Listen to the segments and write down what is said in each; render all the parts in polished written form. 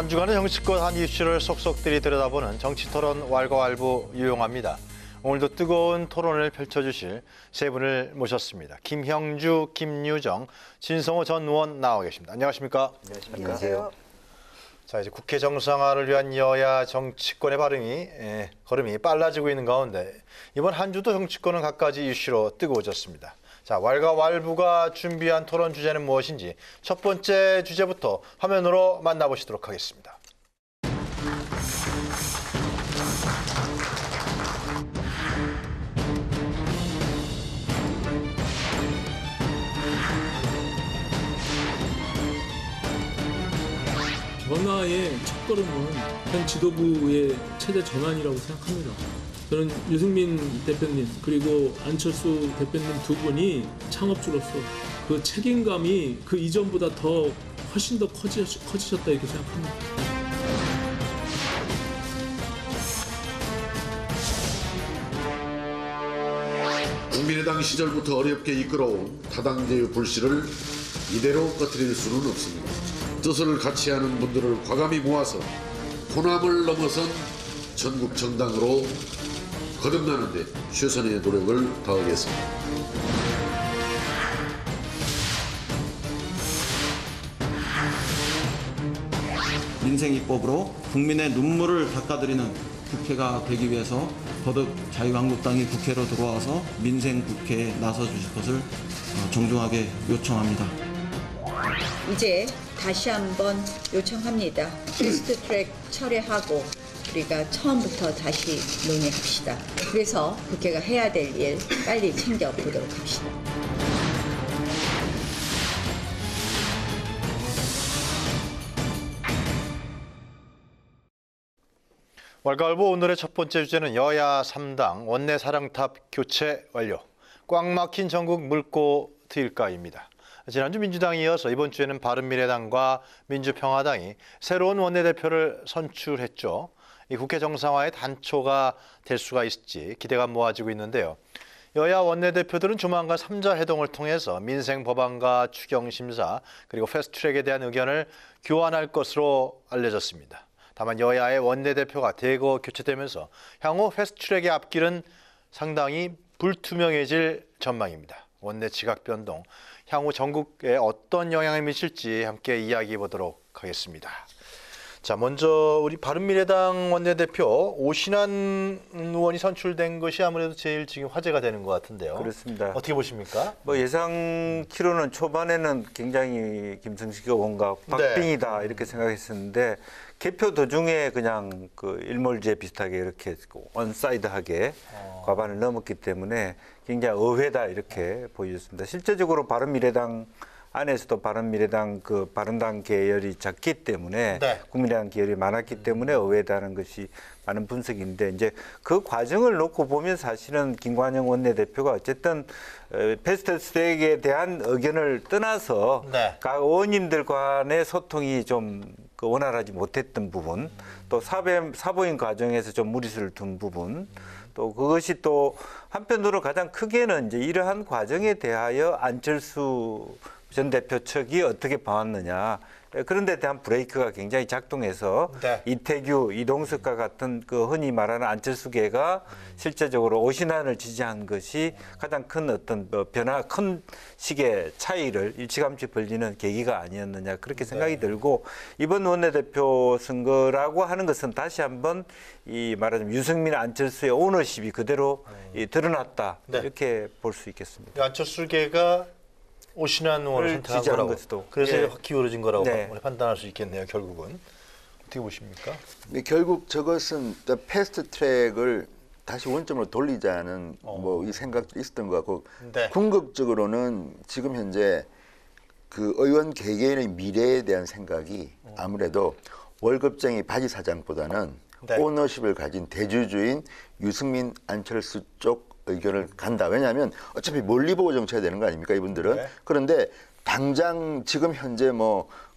한 주간의 정치권 한 이슈를 속속들이 들여다보는 정치토론 왈가왈부 유용합니다. 오늘도 뜨거운 토론을 펼쳐주실 세 분을 모셨습니다. 김형주, 김유정, 진성호 전 의원 나와 계십니다. 안녕하십니까? 안녕하세요. 자, 이제 국회 정상화를 위한 여야 정치권의 걸음이 빨라지고 있는 가운데 이번 한 주도 정치권은 갖가지 이슈로 뜨거워졌습니다. 자, 왈가왈부가 준비한 토론 주제는 무엇인지 첫 번째 주제부터 화면으로 만나보시도록 하겠습니다. 변화의 첫걸음은 현 지도부의 체제 전환이라고 생각합니다. 저는 유승민 대표님 그리고 안철수 대표님 두 분이 창업주로서 그 책임감이 그 이전보다 훨씬 더 커지셨다 이렇게 생각합니다. 국민의당 시절부터 어렵게 이끌어온 다당제의 불씨를 이대로 꺼뜨릴 수는 없습니다. 뜻을 같이 하는 분들을 과감히 모아서 호남을 넘어선 전국 정당으로 거듭나는 데 최선의 노력을 다하겠습니다. 민생입법으로 국민의 눈물을 닦아드리는 국회가 되기 위해서 더욱 자유한국당이 국회로 들어와서 민생국회에 나서주실 것을 정중하게 요청합니다. 이제 다시 한번 요청합니다. 패스트트랙 철회하고 우리가 처음부터 다시 논의합시다. 그래서 국회가 해야 될 일 빨리 챙겨보도록 합시다. 왈가왈부 오늘의 첫 번째 주제는 여야 3당 원내 사령탑 교체 완료. 꽉 막힌 전국 물고 트일까입니다. 지난주 민주당에 이어서 이번 주에는 바른미래당과 민주평화당이 새로운 원내대표를 선출했죠. 이 국회 정상화의 단초가 될 수가 있을지 기대가 모아지고 있는데요. 여야 원내대표들은 조만간 3자 회동을 통해서 민생 법안과 추경심사 그리고 패스트트랙에 대한 의견을 교환할 것으로 알려졌습니다. 다만 여야의 원내대표가 대거 교체되면서 향후 패스트트랙의 앞길은 상당히 불투명해질 전망입니다. 원내 지각 변동, 향후 전국에 어떤 영향을 미칠지 함께 이야기해 보도록 하겠습니다. 자, 먼저 우리 바른미래당 원내대표 오신환 의원이 선출된 것이 아무래도 제일 지금 화제가 되는 것 같은데요. 그렇습니다. 어떻게 보십니까? 예상키로는 초반에는 굉장히 김성식 의원과 박빙이다 이렇게 생각했었는데 개표 도중에 그냥 그 일몰제 비슷하게 이렇게 원사이드하게 과반을 넘었기 때문에 굉장히 의외다 이렇게 보여졌습니다. 실제적으로 바른미래당 안에서도 바른미래당 바른당 계열이 작기 때문에 국민의당 계열이 많았기 때문에 의외다는 것이 많은 분석인데 이제 그 과정을 놓고 보면 사실은 김관영 원내대표가 어쨌든 패스트트랙에 대한 의견을 떠나서 각 의원님들 간의 소통이 좀 원활하지 못했던 부분, 또 사보임 과정에서 좀 무리수를 둔 부분, 또 그것이 또 한편으로 가장 크게는 이제 이러한 과정에 대하여 안철수 전 대표 측이 어떻게 봐왔느냐. 그런 데 대한 브레이크가 굉장히 작동해서 이태규, 이동석과 같은 그 흔히 말하는 안철수계가 실제적으로 오신환을 지지한 것이 가장 큰 어떤 큰 식의 차이를 일찌감치 벌리는 계기가 아니었느냐 그렇게 생각이 들고 이번 원내대표 선거라고 하는 것은 다시 한번 이 말하자면 유승민, 안철수의 오너십이 그대로 드러났다 이렇게 볼 수 있겠습니다. 안철수계가 오신환 의원을 선택한 거라고. 그래서 확 기울어진 거라고 판단할 수 있겠네요. 결국은. 어떻게 보십니까? 네, 결국 저것은 패스트트랙을 다시 원점으로 돌리자는 이 생각도 있었던 것 같고 궁극적으로는 지금 현재 그 의원 개개인의 미래에 대한 생각이 아무래도 월급쟁이 바지 사장보다는 오너십을 가진 대주주인 유승민, 안철수 쪽 의견을 간다. 왜냐하면 어차피 멀리 보고 정치해야 되는 거 아닙니까, 이분들은? 그런데 당장 지금 현재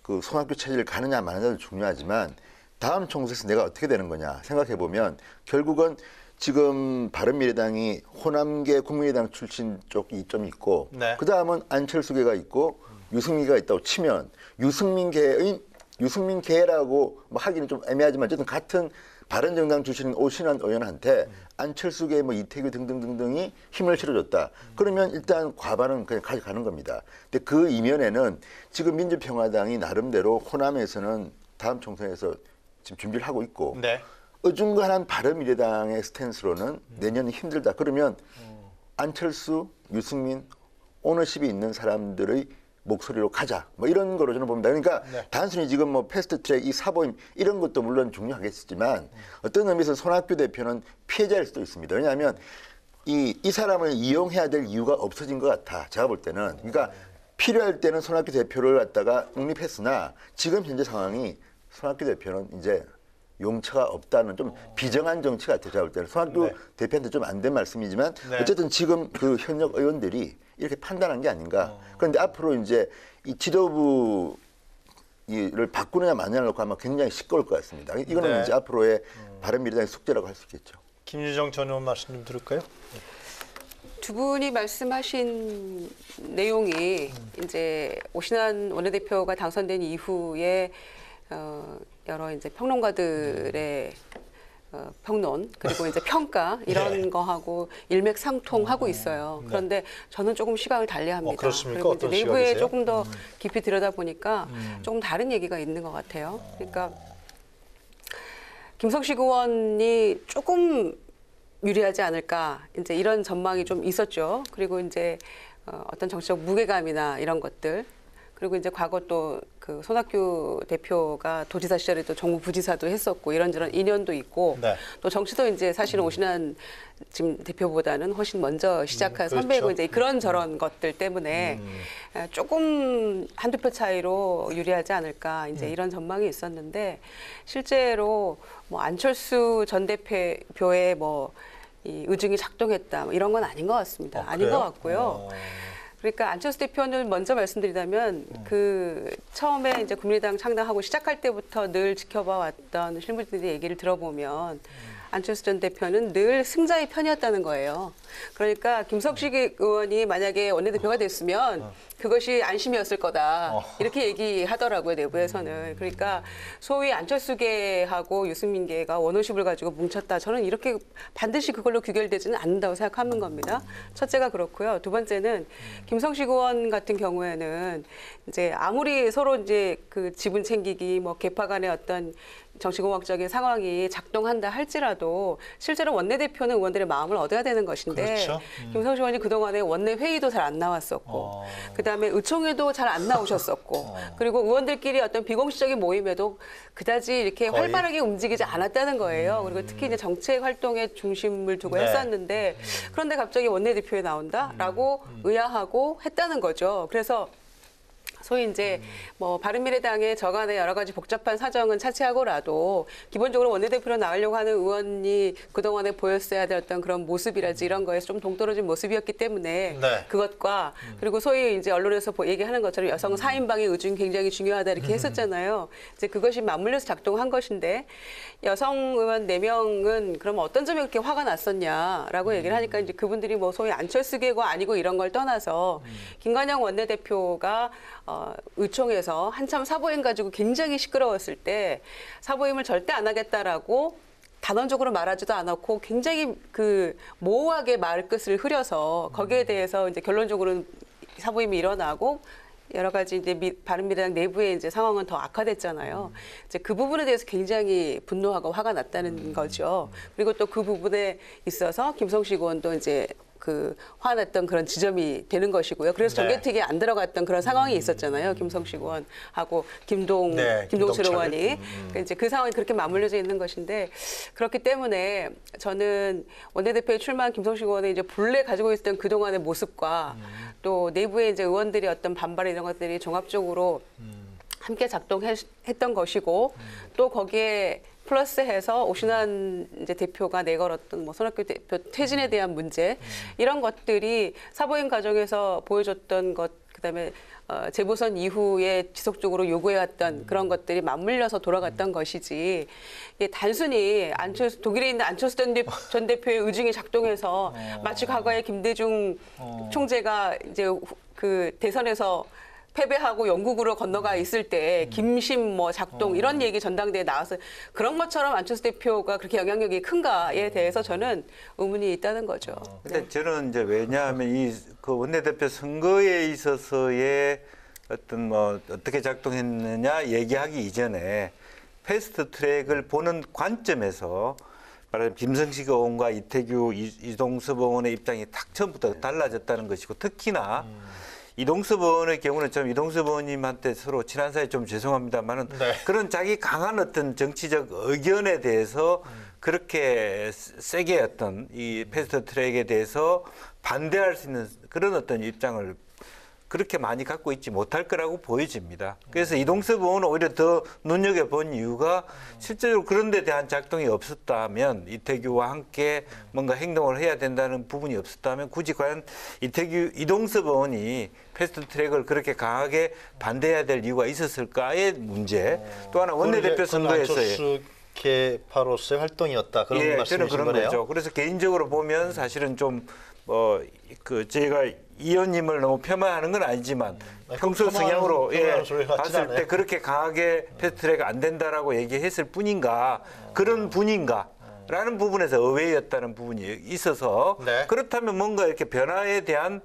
그 손학규 체제를 가느냐 마느냐도 중요하지만 다음 총선에서 내가 어떻게 되는 거냐 생각해 보면 결국은 지금 바른미래당이 호남계 국민의당 출신 쪽이 좀 있고 그 다음은 안철수계가 있고 유승민계가 있다고 치면 유승민계의 유승민 계라고 뭐 하기는 좀 애매하지만 어쨌든 같은 바른정당 출신인 오신환 의원한테 안철수계 뭐 이태규 등등등등이 힘을 실어줬다. 그러면 일단 과반은 그냥 가져가는 겁니다. 근데 그 이면에는 지금 민주평화당이 나름대로 호남에서는 다음 총선에서 지금 준비를 하고 있고 네. 어중간한 바른미래당의 스탠스로는 내년이 힘들다. 그러면 안철수, 유승민, 오너십이 있는 사람들의 목소리로 가자. 뭐 이런 거로 저는 봅니다. 그러니까 네. 단순히 지금 뭐 패스트트랙, 이 사보임 이런 것도 물론 중요하겠지만 어떤 의미에서 손학규 대표는 피해자일 수도 있습니다. 왜냐하면 이 사람을 이용해야 될 이유가 없어진 것 같아. 제가 볼 때는. 그러니까 필요할 때는 손학규 대표를 갖다가 옹립했으나 지금 현재 상황이 손학규 대표는 이제 용처가 없다는 좀 비정한 정치 같아요. 제가 볼 때는. 손학규 네. 대표한테 좀 안 된 말씀이지만 네. 어쨌든 지금 그 현역 의원들이 이렇게 판단한 게 아닌가. 그런데 앞으로 이제 이 지도부를 바꾸느냐 마느냐를 놓고 아마 굉장히 시끄러울 것 같습니다. 이거는 네. 이제 앞으로의 바른미래당의 숙제라고 할 수 있겠죠. 김유정 전 의원 말씀 좀 들을까요? 두 분이 말씀하신 내용이 이제 오신환 원내대표가 당선된 이후에 여러 이제 평론가들의 평론 그리고 이제 평가 이런 네. 거하고 일맥상통하고 있어요. 그런데 저는 조금 시각을 달리합니다. 그렇습니까? 그리고 이제 어떤 내부에 시각이세요? 조금 더 깊이 들여다 보니까 조금 다른 얘기가 있는 것 같아요. 그러니까 김성식 의원이 조금 유리하지 않을까 이제 이런 전망이 좀 있었죠. 그리고 이제 어떤 정치적 무게감이나 이런 것들. 그리고 이제 과거 또 그 손학규 대표가 도지사 시절에 또 정무부지사도 했었고 이런저런 인연도 있고 네. 또 정치도 이제 사실은 오신환 지금 대표보다는 훨씬 먼저 시작한 그렇죠. 선배이고 이제 그런 것들 때문에 조금 한두 표 차이로 유리하지 않을까 이제 이런 전망이 있었는데 실제로 뭐 안철수 전 대표의 뭐 이 의중이 작동했다 뭐 이런 건 아닌 것 같습니다. 아닌 것 같고요. 그러니까 안철수 대표는 먼저 말씀드리자면 그 처음에 이제 국민의당 창당하고 시작할 때부터 늘 지켜봐 왔던 실무진들의 얘기를 들어보면 안철수 전 대표는 늘 승자의 편이었다는 거예요. 그러니까 김석식 의원이 만약에 원내대표가 됐으면 그것이 안심이었을 거다. 이렇게 얘기하더라고요, 내부에서는. 그러니까 소위 안철수계하고 유승민계가 원오십을 가지고 뭉쳤다. 저는 이렇게 반드시 그걸로 귀결되지는 않는다고 생각하는 겁니다. 첫째가 그렇고요. 두 번째는 김성식 의원 같은 경우에는 이제 아무리 서로 이제 그 지분 챙기기, 뭐 계파 간의 어떤 정치공학적인 상황이 작동한다 할지라도 실제로 원내대표는 의원들의 마음을 얻어야 되는 것인데 그렇죠. 김성식 의원이 그동안에 원내 회의도 잘 안 나왔었고 그다음에 의총에도 잘 안 나오셨었고 그리고 의원들끼리 어떤 비공식적인 모임에도 그다지 이렇게 거의. 활발하게 움직이지 않았다는 거예요. 그리고 특히 이제 정책 활동에 중심을 두고 네. 했었는데 그런데 갑자기 원내대표에 나온다라고 의아하고 했다는 거죠. 그래서 소위 이제 뭐 바른미래당의 저간의 여러 가지 복잡한 사정은 차치하고라도 기본적으로 원내대표로 나가려고 하는 의원이 그동안에 보였어야 될 어떤 그런 모습이라든지 이런 거에서 좀 동떨어진 모습이었기 때문에 네. 그것과 그리고 소위 이제 언론에서 얘기하는 것처럼 여성 4인방의 의중이 굉장히 중요하다 이렇게 했었잖아요. 이제 그것이 맞물려서 작동한 것인데 여성 의원 4명은 그러면 어떤 점이 그렇게 화가 났었냐라고 얘기를 하니까 이제 그분들이 뭐 소위 안철수계가 아니고 이런 걸 떠나서 김관영 원내대표가 의총에서 한참 사보임 가지고 굉장히 시끄러웠을 때 사보임을 절대 안 하겠다라고 단언적으로 말하지도 않았고 굉장히 그 모호하게 말끝을 흐려서 거기에 대해서 이제 결론적으로는 사보임이 일어나고 여러 가지 이제 바른미래당 내부의 이제 상황은 더 악화됐잖아요. 이제 그 부분에 대해서 굉장히 분노하고 화가 났다는 거죠. 그리고 또 그 부분에 있어서 김성식 의원도 이제 그 화났던 그런 지점이 되는 것이고요. 그래서 네. 정개특위에 안 들어갔던 그런 상황이 있었잖아요. 김성식 의원하고 김동철 김동철. 의원이 그러니까 이제 그 상황이 그렇게 맞물려져 있는 것인데 그렇기 때문에 저는 원내대표에 출마한 김성식 의원의 이제 본래 가지고 있었던 그 동안의 모습과 또 내부의 이제 의원들의 어떤 반발 이런 것들이 종합적으로 함께 작동했던 것이고 또 거기에 플러스해서 오신환 이제 대표가 내걸었던 뭐 손학규 대표 퇴진에 대한 문제 이런 것들이 사보임 과정에서 보여줬던 것 그다음에 재보선 이후에 지속적으로 요구해왔던 그런 것들이 맞물려서 돌아갔던 것이지 이게 단순히 독일에 있는 안철수 전 대표의 의중이 작동해서 마치 과거에 김대중 총재가 이제 그 대선에서 패배하고 영국으로 건너가 있을 때 김심 뭐 작동 이런 얘기 전당대회에 나와서 그런 것처럼 안철수 대표가 그렇게 영향력이 큰가에 대해서 저는 의문이 있다는 거죠. 근데 저는 이제 왜냐하면 이 그 원내대표 선거에 있어서의 어떤 뭐 어떻게 작동했느냐 얘기하기 이전에 패스트 트랙을 보는 관점에서 말하자면 김성식 의원과 이태규, 이동섭 의원의 입장이 딱 처음부터 달라졌다는 것이고 특히나 이동섭 의원의 경우는 좀 이동섭 의원님한테 서로 친한 사이 좀 죄송합니다만은 네. 그런 자기 강한 어떤 정치적 의견에 대해서 그렇게 세게 어떤 이 패스트 트랙에 대해서 반대할 수 있는 그런 어떤 입장을 그렇게 많이 갖고 있지 못할 거라고 보여집니다. 그래서 이동섭 의원은 오히려 더 눈여겨본 이유가 실제로 그런 데 대한 작동이 없었다면 이태규와 함께 뭔가 행동을 해야 된다는 부분이 없었다면 굳이 과연 이동섭 의원이 패스트 트랙을 그렇게 강하게 반대해야 될 이유가 있었을까의 문제. 또 하나 원내대표 선거에서의 개파로서의 활동이었다. 그런 예, 말씀이신 저는 그런 거네요. 거죠. 그래서 개인적으로 보면 사실은 좀 제가 이 의원님을 너무 폄하하는 건 아니지만 평소 성향으로 봤을 때 그렇게 강하게 패스트트랙 안 된다라고 얘기했을 뿐인가 그런 분인가라는 부분에서 의외였다는 부분이 있어서 네. 그렇다면 뭔가 이렇게 변화에 대한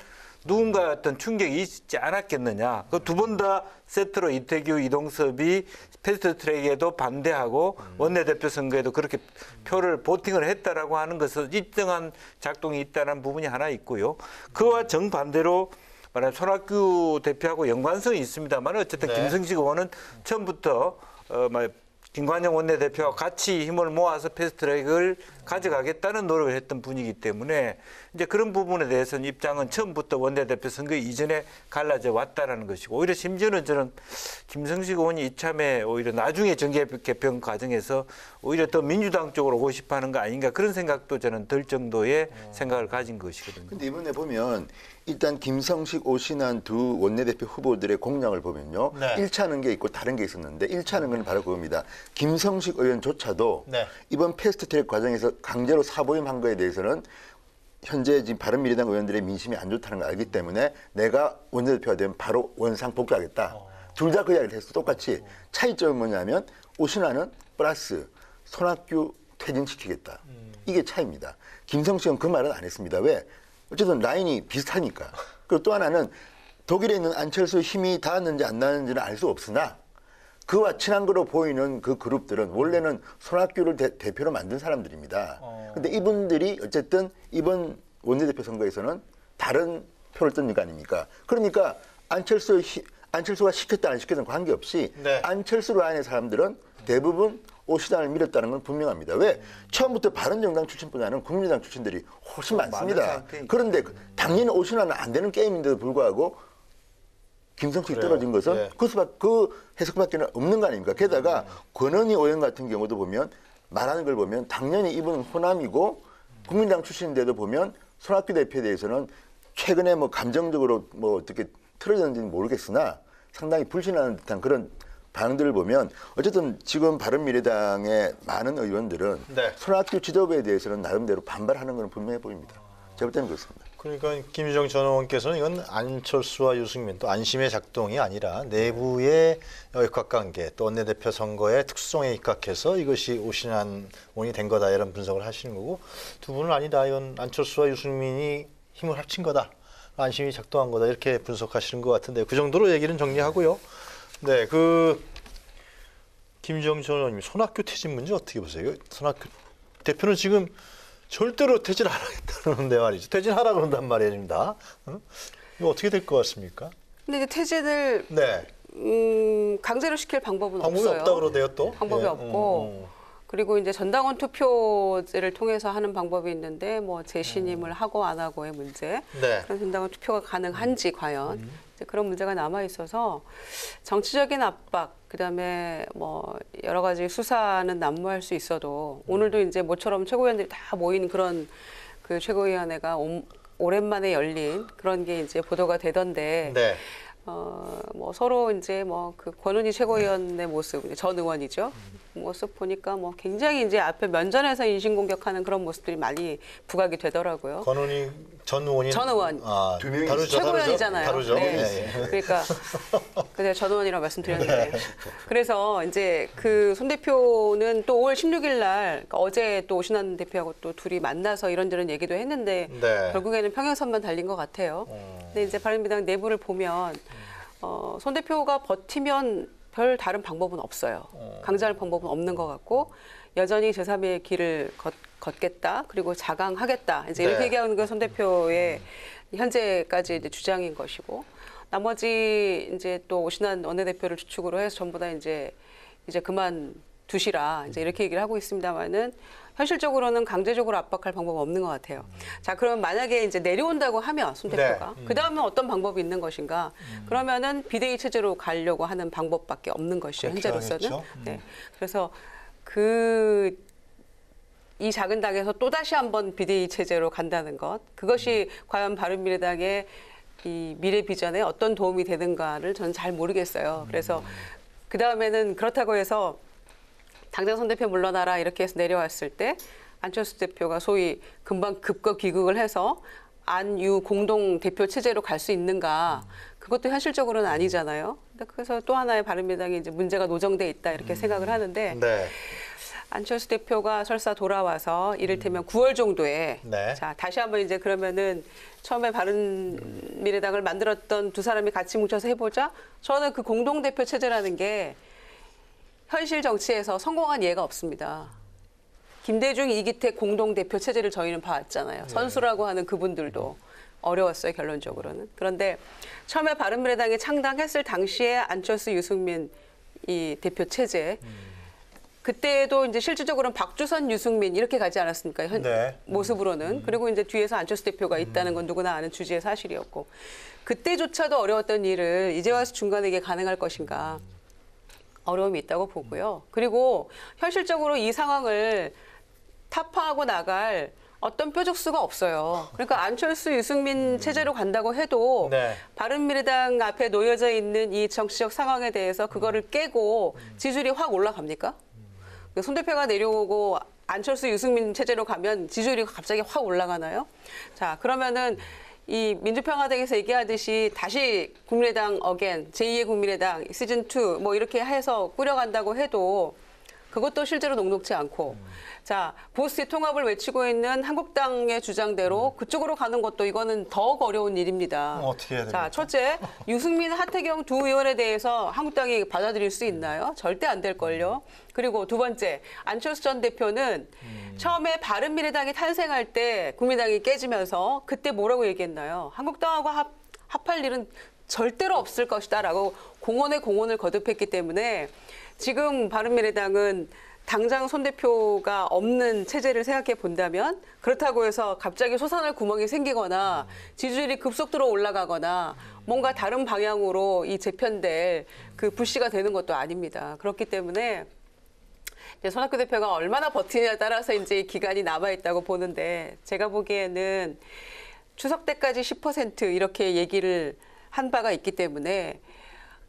누군가 어떤 충격이 있지 않았겠느냐. 그 두 번 다 세트로 이태규, 이동섭이 패스트트랙에도 반대하고 원내대표 선거에도 그렇게 표를 보팅을 했다라고 하는 것은 일정한 작동이 있다는 부분이 하나 있고요. 그와 정반대로 말하면 손학규 대표하고 연관성이 있습니다만 어쨌든 네. 김성식 의원은 처음부터 김관영 원내대표와 같이 힘을 모아서 패스트트랙을 가져가겠다는 노력을 했던 분이기 때문에 이제 그런 부분에 대해서는 입장은 처음부터 원내대표 선거 이전에 갈라져 왔다라는 것이고 오히려 심지어는 저는 김성식 의원이 이참에 오히려 나중에 정계 개편 과정에서 오히려 더 민주당 쪽으로 오고 싶어하는 거 아닌가 그런 생각도 저는 들 정도의 생각을 가진 것이거든요. 근데 이번에 보면 일단 김성식, 오신환 두 원내대표 후보들의 공약을 보면요. 네. 일치하는 게 있고 다른 게 있었는데 일치하는 건 바로 그겁니다. 김성식 의원조차도 네. 이번 패스트트랙 과정에서 강제로 사보임한 거에 대해서는 현재 지금 바른미래당 의원들의 민심이 안 좋다는 걸 알기 때문에 내가 원내대표가 되면 바로 원상 복귀하겠다. 둘 다 그 이야기를 했어. 똑같이. 차이점은 뭐냐면 오신환은 플러스 손학규 퇴진시키겠다. 이게 차이입니다. 김성식은 그 말은 안 했습니다. 왜? 어쨌든 라인이 비슷하니까. 그리고 또 하나는 독일에 있는 안철수 힘이 닿았는지 안 닿았는지는 알 수 없으나 그와 친한 거로 보이는 그 그룹들은 원래는 손학규를 대표로 만든 사람들입니다. 근데 이분들이 어쨌든 이번 원내대표 선거에서는 다른 표를 뜬 거 아닙니까? 그러니까 안철수가 시켰다 안 시켰다는 관계없이 네. 안철수 라인의 사람들은 대부분 오신환을 밀었다는 건 분명합니다. 왜? 처음부터 바른정당 출신보다는 국민의당 출신들이 훨씬 많습니다. 그런데 당연히 오신환은 안 되는 게임인데도 불구하고 김성식이 떨어진 것은 예. 그 해석밖에 없는 거 아닙니까? 게다가 권은희 의원 같은 경우도 보면 말하는 걸 보면 당연히 이분은 호남이고 국민당 출신인데도 보면 손학규 대표에 대해서는 최근에 뭐 감정적으로 뭐 어떻게 틀어졌는지는 모르겠으나 상당히 불신하는 듯한 그런 반응들을 보면 어쨌든 지금 바른미래당의 많은 의원들은 네. 손학규 지도부에 대해서는 나름대로 반발하는 것은 분명해 보입니다. 제가 볼 때는 그렇습니다. 그러니까 김유정 전 의원께서는 이건 안철수와 유승민 또 안심의 작동이 아니라 내부의 역학관계 또 원내대표 선거의 특성에 입각해서 이것이 오신환 의원이 된 거다 이런 분석을 하시는 거고 두 분은 아니다. 이건 안철수와 유승민이 힘을 합친 거다. 안심이 작동한 거다. 이렇게 분석하시는 것 같은데 그 정도로 얘기는 정리하고요. 네, 김유정 전 의원님 손학규 퇴진 문제 어떻게 보세요? 손학규 대표는 지금 절대로 퇴진 안 하겠다는데 말이죠. 퇴진하라 그런단 말입니다. 이거 어떻게 될 것 같습니까? 근데 이제 퇴진을 네. 강제로 시킬 방법은 방법이 없어요. 없다 그러대요 또. 방법이 없고 그리고 이제 전당원 투표제를 통해서 하는 방법이 있는데 뭐 재신임을 하고 안 하고의 문제. 네. 그런 전당원 투표가 가능한지 과연 이제 그런 문제가 남아 있어서 정치적인 압박 그다음에 뭐 여러 가지 수사는 난무할 수 있어도 오늘도 이제 모처럼 최고위원들이 다 모인 그런 그 최고위원회가 오랜만에 열린 그런 게 이제 보도가 되던데. 네. 뭐 서로 이제 뭐 그 권은희 최고위원의 모습, 전 의원이죠. 모습 보니까 뭐 굉장히 이제 앞에 면전에서 인신공격하는 그런 모습들이 많이 부각이 되더라고요. 권은희 전 의원이 전 의원. 두 명이 최고위원이잖아요. 다르죠. 네. 예, 예. 그러니까 제가 전 의원이라고 말씀드렸는데 그래서 이제 그 손 대표는 또 5월 16일 날 그러니까 어제 또 오신환 대표하고 또 둘이 만나서 이런저런 얘기도 했는데 네. 결국에는 평행선만 달린 것 같아요. 근데 이제 바른미래당 내부를 보면 손 대표가 버티면 별 다른 방법은 없어요. 강제할 방법은 없는 것 같고 여전히 제3의 길을 걷겠다. 그리고 자강하겠다. 이제 이렇게 네. 얘기하는 게 손 대표의 현재까지 이제 주장인 것이고 나머지 이제 또 오신환 원내대표를 주축으로 해서 전부 다 이제 그만 두시라 이제 이렇게 얘기를 하고 있습니다만은 현실적으로는 강제적으로 압박할 방법은 없는 것 같아요. 자, 그러면 만약에 이제 내려온다고 하면 손 대표가 네. 그 다음은 어떤 방법이 있는 것인가? 그러면은 비대위 체제로 가려고 하는 방법밖에 없는 것이죠. 그렇게 현재로서는. 하겠죠. 네. 그래서 이 작은 당에서 또 다시 한번 비대위 체제로 간다는 것, 그것이 과연 바른미래당의 이 미래 비전에 어떤 도움이 되는가를 저는 잘 모르겠어요. 그래서 그 다음에는 그렇다고 해서 당장 손 대표 물러나라 이렇게 해서 내려왔을 때 안철수 대표가 소위 금방 급거 귀국을 해서 안유 공동 대표 체제로 갈 수 있는가? 그것도 현실적으로는 아니잖아요. 그래서 또 하나의 바른미래당이 이제 문제가 노정돼 있다 이렇게 생각을 하는데. 네. 안철수 대표가 설사 돌아와서 이를테면 9월 정도에 네. 자 다시 한번 이제 그러면은 처음에 바른미래당을 만들었던 두 사람이 같이 뭉쳐서 해보자. 저는 그 공동대표 체제라는 게 현실 정치에서 성공한 예가 없습니다. 김대중, 이기택 공동대표 체제를 저희는 봐왔잖아요. 선수라고 하는 그분들도 어려웠어요, 결론적으로는. 그런데 처음에 바른미래당이 창당했을 당시에 안철수, 유승민 이 대표 체제 그때도 이제 실질적으로는 박주선, 유승민 이렇게 가지 않았습니까? 네. 모습으로는. 그리고 이제 뒤에서 안철수 대표가 있다는 건 누구나 아는 주지의 사실이었고. 그때조차도 어려웠던 일을 이제 와서 중간에 이게 가능할 것인가. 어려움이 있다고 보고요. 그리고 현실적으로 이 상황을 타파하고 나갈 어떤 뾰족수가 없어요. 그러니까 안철수, 유승민 체제로 간다고 해도 네. 바른미래당 앞에 놓여져 있는 이 정치적 상황에 대해서 그거를 깨고 지지율이 확 올라갑니까? 손 대표가 내려오고 안철수, 유승민 체제로 가면 지지율이 갑자기 확 올라가나요? 자, 그러면은 이 민주평화당에서 얘기하듯이 다시 국민의당 어겐, 제2의 국민의당 시즌2 뭐 이렇게 해서 꾸려간다고 해도 그것도 실제로 녹록지 않고 자, 보수의 통합을 외치고 있는 한국당의 주장대로 그쪽으로 가는 것도 이거는 더욱 어려운 일입니다. 어떻게 해야 됩니까? 자, 첫째, 유승민, 하태경 두 의원에 대해서 한국당이 받아들일 수 있나요? 절대 안 될걸요. 그리고 두 번째, 안철수 전 대표는 처음에 바른미래당이 탄생할 때 국민당이 깨지면서 그때 뭐라고 얘기했나요? 한국당하고 합할 일은 절대로 없을 것이다라고 공언을 거듭했기 때문에 지금 바른미래당은 당장 손 대표가 없는 체제를 생각해 본다면 그렇다고 해서 갑자기 솟아날 구멍이 생기거나 지지율이 급속도로 올라가거나 뭔가 다른 방향으로 이 재편될 그 불씨가 되는 것도 아닙니다. 그렇기 때문에 이제 손학규 대표가 얼마나 버티냐에 따라서 이제 기간이 남아 있다고 보는데 제가 보기에는 추석 때까지 10% 이렇게 얘기를 한 바가 있기 때문에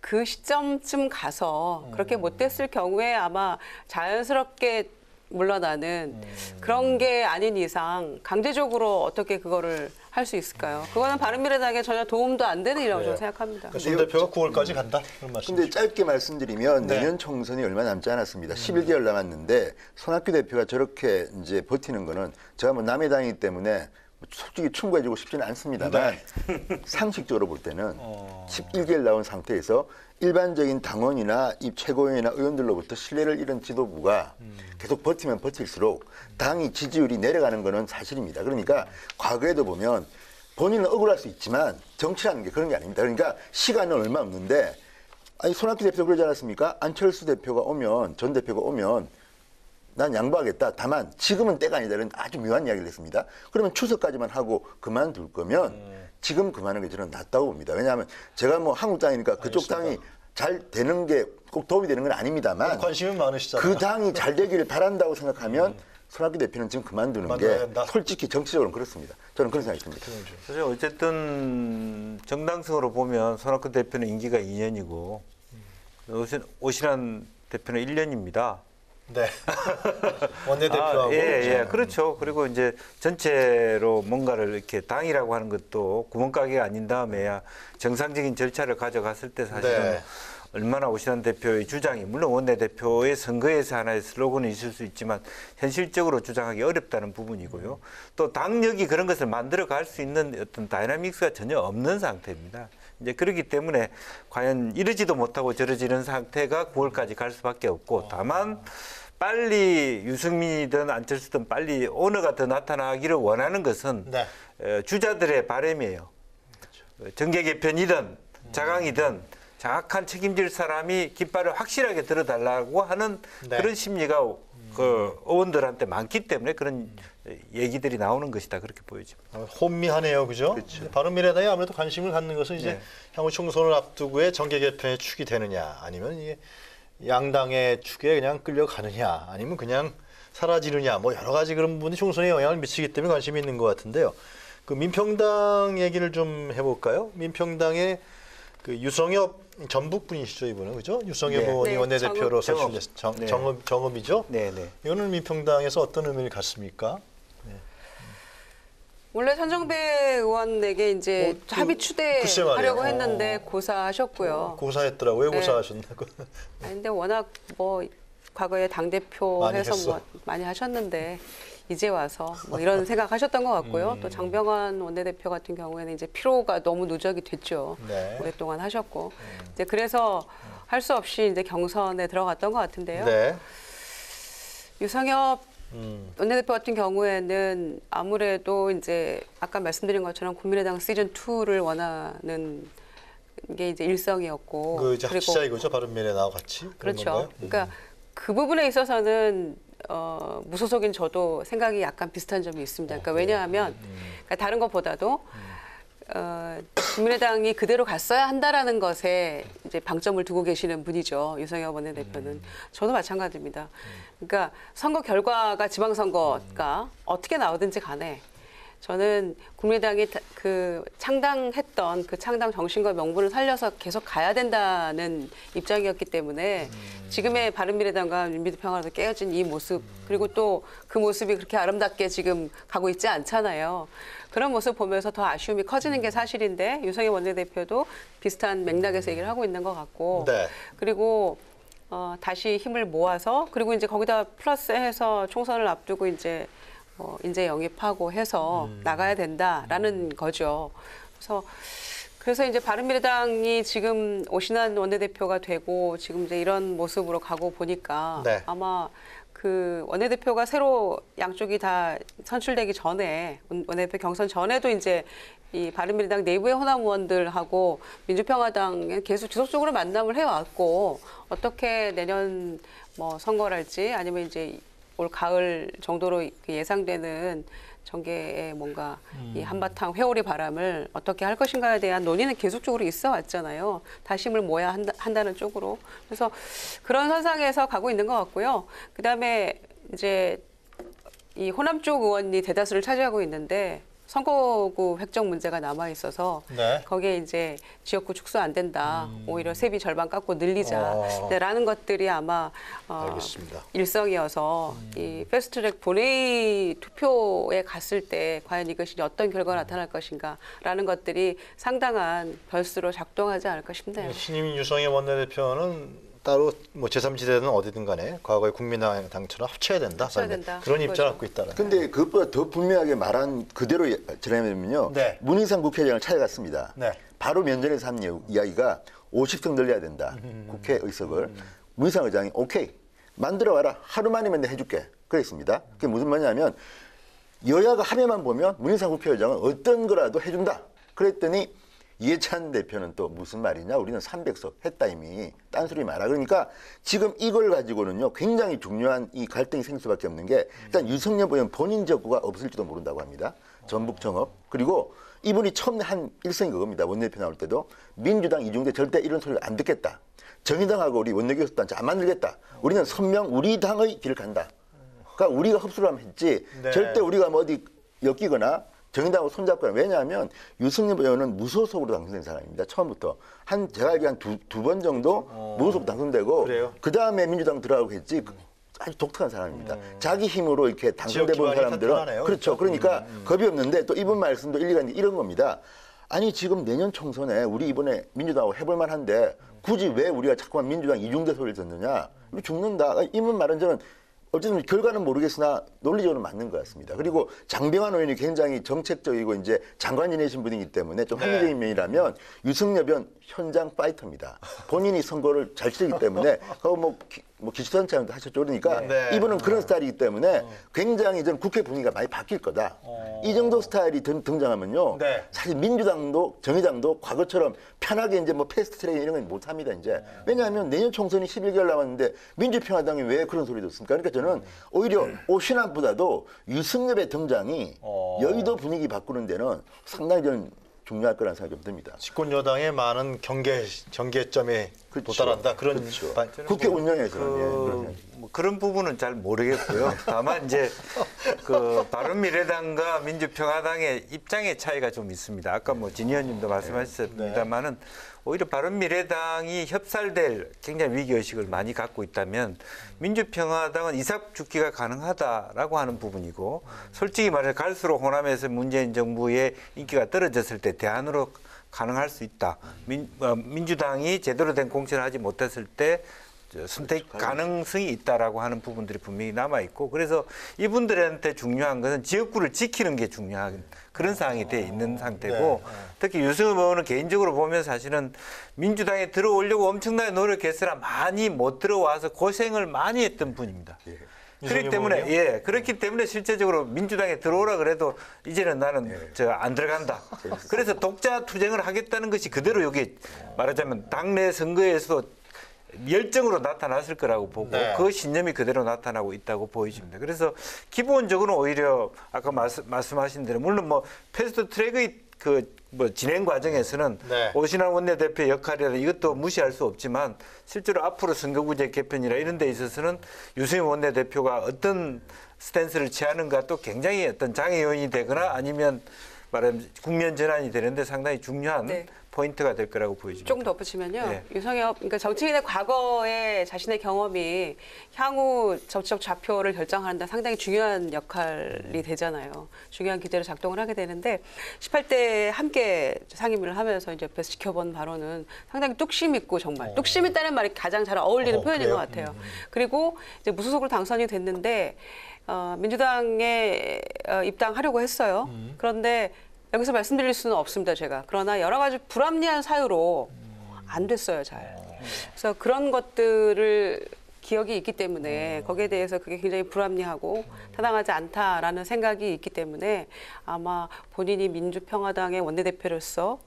그 시점쯤 가서 그렇게 못 됐을 경우에 아마 자연스럽게 물러나는 그런 게 아닌 이상 강제적으로 어떻게 그거를 할 수 있을까요? 그거는 바른미래당에 전혀 도움도 안 되는 일이라고 저는 생각합니다. 손 대표가 9월까지 간다? 그런 말씀이시죠? 근데 짧게 말씀드리면 네. 내년 총선이 얼마 남지 않았습니다. 11개월 남았는데 손학규 대표가 저렇게 이제 버티는 거는 제가 뭐 남의 당이기 때문에 솔직히 충고해주고 싶지는 않습니다만 상식적으로 볼 때는 11개월 나온 상태에서 일반적인 당원이나 이 최고위원이나 의원들로부터 신뢰를 잃은 지도부가 계속 버티면 버틸수록 당이 지지율이 내려가는 거는 사실입니다. 그러니까 과거에도 보면 본인은 억울할 수 있지만 정치라는 게 그런 게 아닙니다. 그러니까 시간은 얼마 없는데 아니 손학규 대표도 그러지 않았습니까? 안철수 대표가 오면 전 대표가 오면 난 양보하겠다. 다만 지금은 때가 아니다. 이런 아주 묘한 이야기를 했습니다. 그러면 추석까지만 하고 그만둘 거면 지금 그만하는 게 저는 낫다고 봅니다. 왜냐하면 제가 뭐 한국당이니까 그쪽 당이 잘 되는 게 꼭 도움이 되는 건 아닙니다만 관심은 많으시잖아요. 그 당이 잘 되기를 바란다고 생각하면 손학규 대표는 지금 그만두는 게 된다. 솔직히 정치적으로는 그렇습니다. 저는 그런 생각이 듭니다. 사실 어쨌든 정당성으로 보면 손학규 대표는 임기가 2년이고 오신환 대표는 1년입니다. 네. 원내대표하고. 예, 그렇죠. 그리고 이제 전체로 뭔가를 이렇게 당이라고 하는 것도 구멍가게가 아닌 다음에야 정상적인 절차를 가져갔을 때 사실은 네. 얼마나 오신환 대표의 주장이 물론 원내대표의 선거에서 하나의 슬로건은 있을 수 있지만 현실적으로 주장하기 어렵다는 부분이고요. 또 당력이 그런 것을 만들어 갈 수 있는 어떤 다이나믹스가 전혀 없는 상태입니다. 이제 그렇기 때문에 과연 이러지도 못하고 저러지는 상태가 9월까지 갈 수밖에 없고 다만 빨리 유승민이든 안철수든 빨리 오너가 더 나타나기를 원하는 것은 네. 주자들의 바람이에요. 정계 개편이든 자강이든 정확한 책임질 사람이 깃발을 확실하게 들어달라고 하는 네. 그런 심리가 그 의원들한테 많기 때문에 그런 얘기들이 나오는 것이다 그렇게 보여집니다. 혼미하네요, 그죠? 바른미래당이 아무래도 관심을 갖는 것은 이제 네. 향후 총선을 앞두고의 정계 개편의 축이 되느냐, 아니면 이게 양당의 축에 그냥 끌려가느냐, 아니면 그냥 사라지느냐, 뭐 여러 가지 그런 부분이 총선에 영향을 미치기 때문에 관심이 있는 것 같은데요. 그 민평당 얘기를 좀 해볼까요? 민평당의 그 유성엽 전북 분이시죠, 이분은, 그죠? 유성엽 네. 의원이 네, 원내대표로서 정읍. 정읍이죠? 네, 네. 이거는 민평당에서 어떤 의미를 갖습니까? 원래 천정배 의원에게 이제 그, 합의 글쎄 말이에요. 추대하려고 했는데 고사하셨고요. 고사했더라고요. 왜 네. 고사하셨나고? 아니, 근데 워낙 뭐 과거에 당대표 많이 해서 했어. 뭐 많이 하셨는데 이제 와서 뭐 이런 생각하셨던 것 같고요. 또 장병환 원내대표 같은 경우에는 이제 피로가 너무 누적이 됐죠. 네. 오랫동안 하셨고 이제 그래서 할 수 없이 이제 경선에 들어갔던 것 같은데요. 네. 유성엽 원내대표 같은 경우에는 아무래도 이제 아까 말씀드린 것처럼 국민의당 시즌 2를 원하는 게 이제 일성이었고 그 이제 합치자 이거죠, 바른미래당하고 같이. 그런 그렇죠. 건가요? 그러니까 그 부분에 있어서는 무소속인 저도 생각이 약간 비슷한 점이 있습니다. 그러니까 왜냐하면 그러니까 다른 것보다도 국민의당이 그대로 갔어야 한다라는 것에 이제 방점을 두고 계시는 분이죠. 유성엽 원내대표는. 저도 마찬가지입니다. 그러니까 선거 결과가 지방선거가 어떻게 나오든지 간에 저는 국민의당이 그 창당했던 그 창당 정신과 명분을 살려서 계속 가야 된다는 입장이었기 때문에 지금의 바른미래당과 민주평화로 깨어진 이 모습 그리고 또 그 모습이 그렇게 아름답게 지금 가고 있지 않잖아요. 그런 모습 보면서 더 아쉬움이 커지는 게 사실인데 유성엽 원내대표도 비슷한 맥락에서 얘기를 하고 있는 것 같고 네. 그리고 다시 힘을 모아서 그리고 이제 거기다 플러스해서 총선을 앞두고 이제 인재 영입하고 해서 나가야 된다라는 거죠. 그래서 이제 바른미래당이 지금 오신환 원내대표가 되고 지금 이제 이런 모습으로 가고 보니까 네. 아마 그 원내대표가 새로 양쪽이 다 선출되기 전에 원내대표 경선 전에도 이제 이 바른미래당 내부의 호남 의원들하고 민주평화당에 계속 지속적으로 만남을 해왔고 어떻게 내년 뭐 선거랄지 아니면 이제 올 가을 정도로 예상되는 정계의 뭔가 이 한바탕 회오리 바람을 어떻게 할 것인가에 대한 논의는 계속적으로 있어 왔잖아요. 다시 힘을 모아야 한다는 쪽으로. 그래서 그런 선상에서 가고 있는 것 같고요. 그다음에 이제 이 호남 쪽 의원이 대다수를 차지하고 있는데 선거구 획정 문제가 남아 있어서 네. 거기에 이제 지역구 축소 안 된다. 오히려 세비 절반 깎고 늘리자라는 것들이 아마 알겠습니다. 일성이어서 이 패스트트랙 본회의 투표에 갔을 때 과연 이것이 어떤 결과가 나타날 것인가라는 것들이 상당한 변수로 작동하지 않을까 싶네요. 신임 유성엽 원내대표는 따로 뭐 제3지대든 어디든 간에 과거의 국민당처럼 합쳐야 된다. 합쳐야 된다. 그런 그거죠. 입장을 갖고 있다는. 근데 그것보다 더 분명하게 말한 그대로 전하면요. 네. 문희상 국회의장을 찾아갔습니다. 네. 바로 면전에서 한 이야기가 50석 늘려야 된다. 국회 의석을. 문희상 의장이 오케이. 만들어 와라. 하루만이면 내가 해줄게. 그랬습니다. 그게 무슨 말이냐면 여야가 하면만 보면 문희상 국회의장은 어떤 거라도 해준다. 그랬더니 이해찬 대표는 또 무슨 말이냐. 우리는 300석 했다 이미. 딴소리 마라. 그러니까 지금 이걸 가지고는요. 굉장히 중요한 이 갈등이 생길 수밖에 없는 게 일단 유성엽 의원 본인 지역구가 없을지도 모른다고 합니다. 전북 정읍. 그리고 이분이 처음 한 일성이 그겁니다. 원내대표 나올 때도 민주당 이중대 절대 이런 소리를 안 듣겠다. 정의당하고 우리 원내교섭단체 안 만들겠다. 우리는 선명 우리 당의 길을 간다. 그러니까 우리가 흡수를 하면 했지. 네. 절대 우리가 뭐 어디 엮이거나 정의당하고 손잡거나. 왜냐하면 유승엽 의원은 무소속으로 당선된 사람입니다. 처음부터. 제가 알기로 한 두 번 정도 무소속 당선되고 그래요? 그다음에 민주당 들어가고 했지. 아주 독특한 사람입니다. 자기 힘으로 이렇게 당선돼 본 기반이 사람들은 탄탄하네요. 그렇죠. 그러니까 겁이 없는데 또 이분 말씀도 일리가 있는 게 이런 겁니다. 아니 지금 내년 총선에 우리 이번에 민주당하고 해볼 만한데 굳이 왜 우리가 자꾸만 민주당 이중대 소리를 듣느냐? 우리 죽는다. 이분 말은 저는 어쨌든 결과는 모르겠으나 논리적으로 맞는 것 같습니다. 그리고 장병환 의원이 굉장히 정책적이고 이제 장관 지내신 분이기 때문에 좀 합리적인 면이라면 유승엽은 현장 파이터입니다. 본인이 선거를 잘 치르기 때문에 뭐 기초단체장도 하셨죠. 그러니까 이분은 그런 스타일이기 때문에 굉장히 저는 국회 분위기가 많이 바뀔 거다. 이 정도 스타일이 등장하면요. 사실 민주당도 정의당도 과거처럼 편하게 이제 뭐 패스트트랙 이런 건 못 합니다. 이제 왜냐하면 내년 총선이 11개월 남았는데 민주평화당이 왜 그런 소리 듣습니까? 그러니까 저는 오히려 오신환보다도 유승엽의 등장이 여의도 분위기 바꾸는 데는 상당히 저는 중요할 거라는 생각이 좀 듭니다. 집권 여당의 많은 경계점에 도달한다. 그런 국회 운영에서는 그런 부분은 잘 모르겠고요. 다만 이제 그 바른미래당과 민주평화당의 입장의 차이가 좀 있습니다. 아까 뭐 진 의원님도 말씀하셨습니다만은 오히려 바른미래당이 협살될 굉장히 위기의식을 많이 갖고 있다면 민주평화당은 이삭 죽기가 가능하다라고 하는 부분이고 솔직히 말해서 갈수록 호남에서 문재인 정부의 인기가 떨어졌을 때 대안으로 가능할 수 있다. 민주당이 제대로 된 공천을 하지 못했을 때 선택 가능성이 있다라고 하는 부분들이 분명히 남아 있고 그래서 이분들한테 중요한 것은 지역구를 지키는 게 중요한 그런 상황이 돼 있는 상태고 특히 유승엽 의원은 개인적으로 보면 사실은 민주당에 들어오려고 엄청나게 노력했으나 많이 못 들어와서 고생을 많이 했던 분입니다. 그렇기 때문에 그렇기 때문에 실제적으로 민주당에 들어오라 그래도 이제는 나는 안 들어간다. 그래서 독자 투쟁을 하겠다는 것이 그대로 여기 말하자면 당내 선거에서도 열정으로 나타났을 거라고 보고 그 신념이 그대로 나타나고 있다고 보여집니다. 그래서 기본적으로 오히려 아까 말씀하신 대로 물론 뭐 패스트 트랙의 뭐 진행 과정에서는 오신환 원내대표의 역할이라 이것도 무시할 수 없지만 실제로 앞으로 선거구제 개편이나 이런 데 있어서는 유승엽 원내대표가 어떤 스탠스를 취하는가 또 굉장히 어떤 장애 요인이 되거나 아니면 말하면 국면 전환이 되는데 상당히 중요한 포인트가 될 거라고 보여집니다. 조금 덧붙이면요. 유성엽, 그러니까 정치인의 과거의 자신의 경험이 향후 정치적 좌표를 결정하는 데 상당히 중요한 역할이 되잖아요. 중요한 기제로 작동을 하게 되는데 18대 함께 상임위를 하면서 이제 옆에서 지켜본 바로는 상당히 뚝심 있고 정말 뚝심 있다는 말이 가장 잘 어울리는 표현인 것 같아요. 그리고 이제 무소속으로 당선이 됐는데 민주당에 입당하려고 했어요. 그런데 여기서 말씀드릴 수는 없습니다, 제가. 그러나 여러 가지 불합리한 사유로 안 됐어요, 잘. 그래서 그런 것들을 기억이 있기 때문에 거기에 대해서 그게 굉장히 불합리하고 타당하지 않다라는 생각이 있기 때문에 아마 본인이 민주평화당의 원내대표로서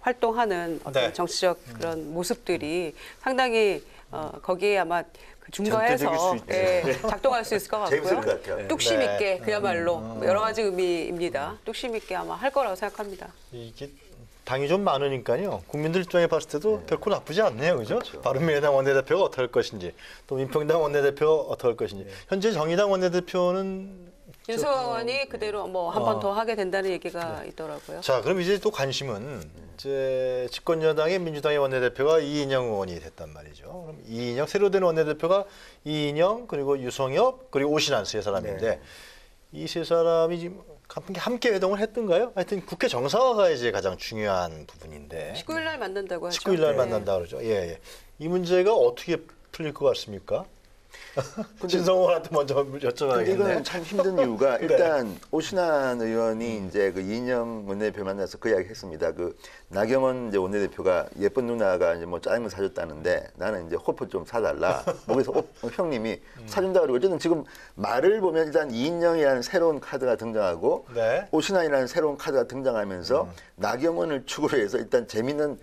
활동하는 어떤 정치적 그런 모습들이 상당히 거기에 아마 중거해서 작동할 수 있을 것 같고요. 뚝심 있게 그야말로 여러 가지 의미입니다. 뚝심 있게 아마 할 거라고 생각합니다. 이게 당이 좀 많으니까요. 국민들 입장에 봤을 때도 결코 나쁘지 않네요, 그죠? 바른미래당 원내대표가 어떻게 할 것인지, 또 민평당 원내대표가 어떻게 할 것인지. 현재 정의당 원내대표는 윤석열이 그대로 뭐 한 번 더 하게 된다는 얘기가 있더라고요. 자, 그럼 이제 또 관심은 이제 집권 여당의 민주당의 원내대표가 이인영 의원이 됐단 말이죠. 그럼 이인영 새로 된 원내대표가 이인영 그리고 유성엽 그리고 오신환 세 사람인데 이 세 사람이 지금 함께 회동을 했던가요? 하여튼 국회 정상화가 이제 가장 중요한 부분인데. 19일 날 만난다고 하죠. 19일 날 만난다 그러죠. 이 문제가 어떻게 풀릴 것 같습니까? 신성원한테 먼저 여쭤봐야겠네. 근데 이건 참 힘든 이유가 일단 오신환 의원이 이제 그 이인영 원내대표 만나서 그 이야기 했습니다. 그 나경원 이제 원내대표가 예쁜 누나가 이제 뭐 짜장면 사줬다는데 나는 이제 호프 좀 사달라. 거기서 형님이 사준다 그러고 어쨌든 지금 말을 보면 일단 이인영이라는 새로운 카드가 등장하고 오신환이라는 새로운 카드가 등장하면서 나경원을 축으로 해서 일단 재밌는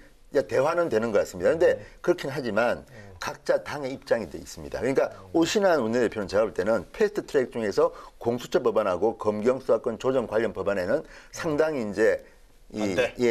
대화는 되는 것 같습니다. 그런데 그렇긴 하지만 각자 당의 입장이 돼 있습니다. 그러니까 오신환 원내대표는 제가 볼 때는 패스트 트랙 중에서 공수처 법안하고 검경수사권 조정 관련 법안에는 상당히 이제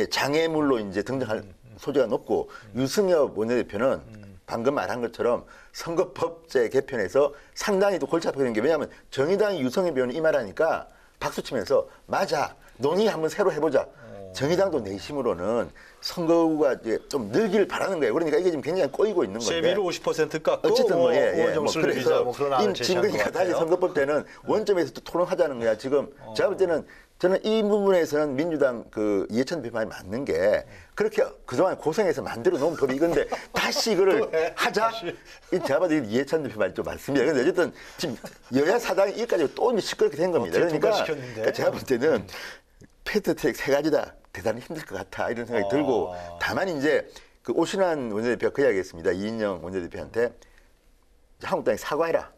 장애물로 이제 등장할 소지가 높고 유승엽 원내대표는 방금 말한 것처럼 선거법제 개편에서 상당히 또 골치 아프게 된 게 왜냐하면 정의당이 유성엽 의원이 이 말하니까 박수 치면서 맞아 논의 한번 새로 해보자. 정의당도 내심으로는 선거구가 이제 좀 늘기를 바라는 거예요. 그러니까 이게 지금 굉장히 꼬이고 있는 건데. 세비를 50% 깎고 어쨌든 뭐, 정수를 내자 뭐 그런 안을 지금 제시한 것 그러니까 같아요. 다시 선거법 때는 원점에서 또 토론하자는 거야. 지금 제가 볼 때는 저는 이 부분에서는 민주당 그 이해찬 대표만이 맞는 게 그렇게 그동안 고생해서 만들어 놓은 법이 이건데 다시 이거를 하자? 제가 봐도 이해찬 대표 말이 좀 맞습니다. 근데 어쨌든 지금 여야 사당이 이까지 또 이제 시끄럽게 된 겁니다. 그러니까 제가 볼 때는 패스트트랙 세 가지다 대단히 힘들 것 같아 이런 생각이 들고 다만 이제 그 오신환 원내대표가 그 이야기했습니다. 이인영 원내대표한테 한국당이 사과해라.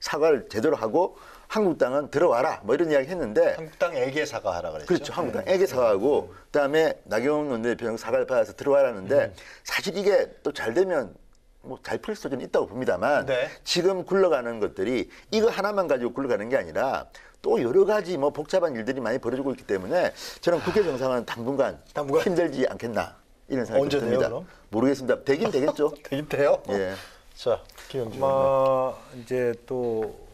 사과를 제대로 하고 한국당은 들어와라. 뭐 이런 이야기 했는데 한국당에게 사과하라 그랬죠. 그렇죠. 한국당에게 사과하고 그다음에 나경원 원내대표는 사과를 받아서 들어와라는데 사실 이게 또 잘 되면 뭐 잘 풀 수는 있다고 봅니다만 네. 지금 굴러가는 것들이 이거 하나만 가지고 굴러가는 게 아니라 또 여러 가지 뭐 복잡한 일들이 많이 벌어지고 있기 때문에 저는 국회 정상은 당분간 힘들지 않겠나 이런 생각이 언제 듭니다. 돼요, 그럼? 모르겠습니다. 되긴 되겠죠. 되긴 돼요? 예. 자, 김영준. 이제 또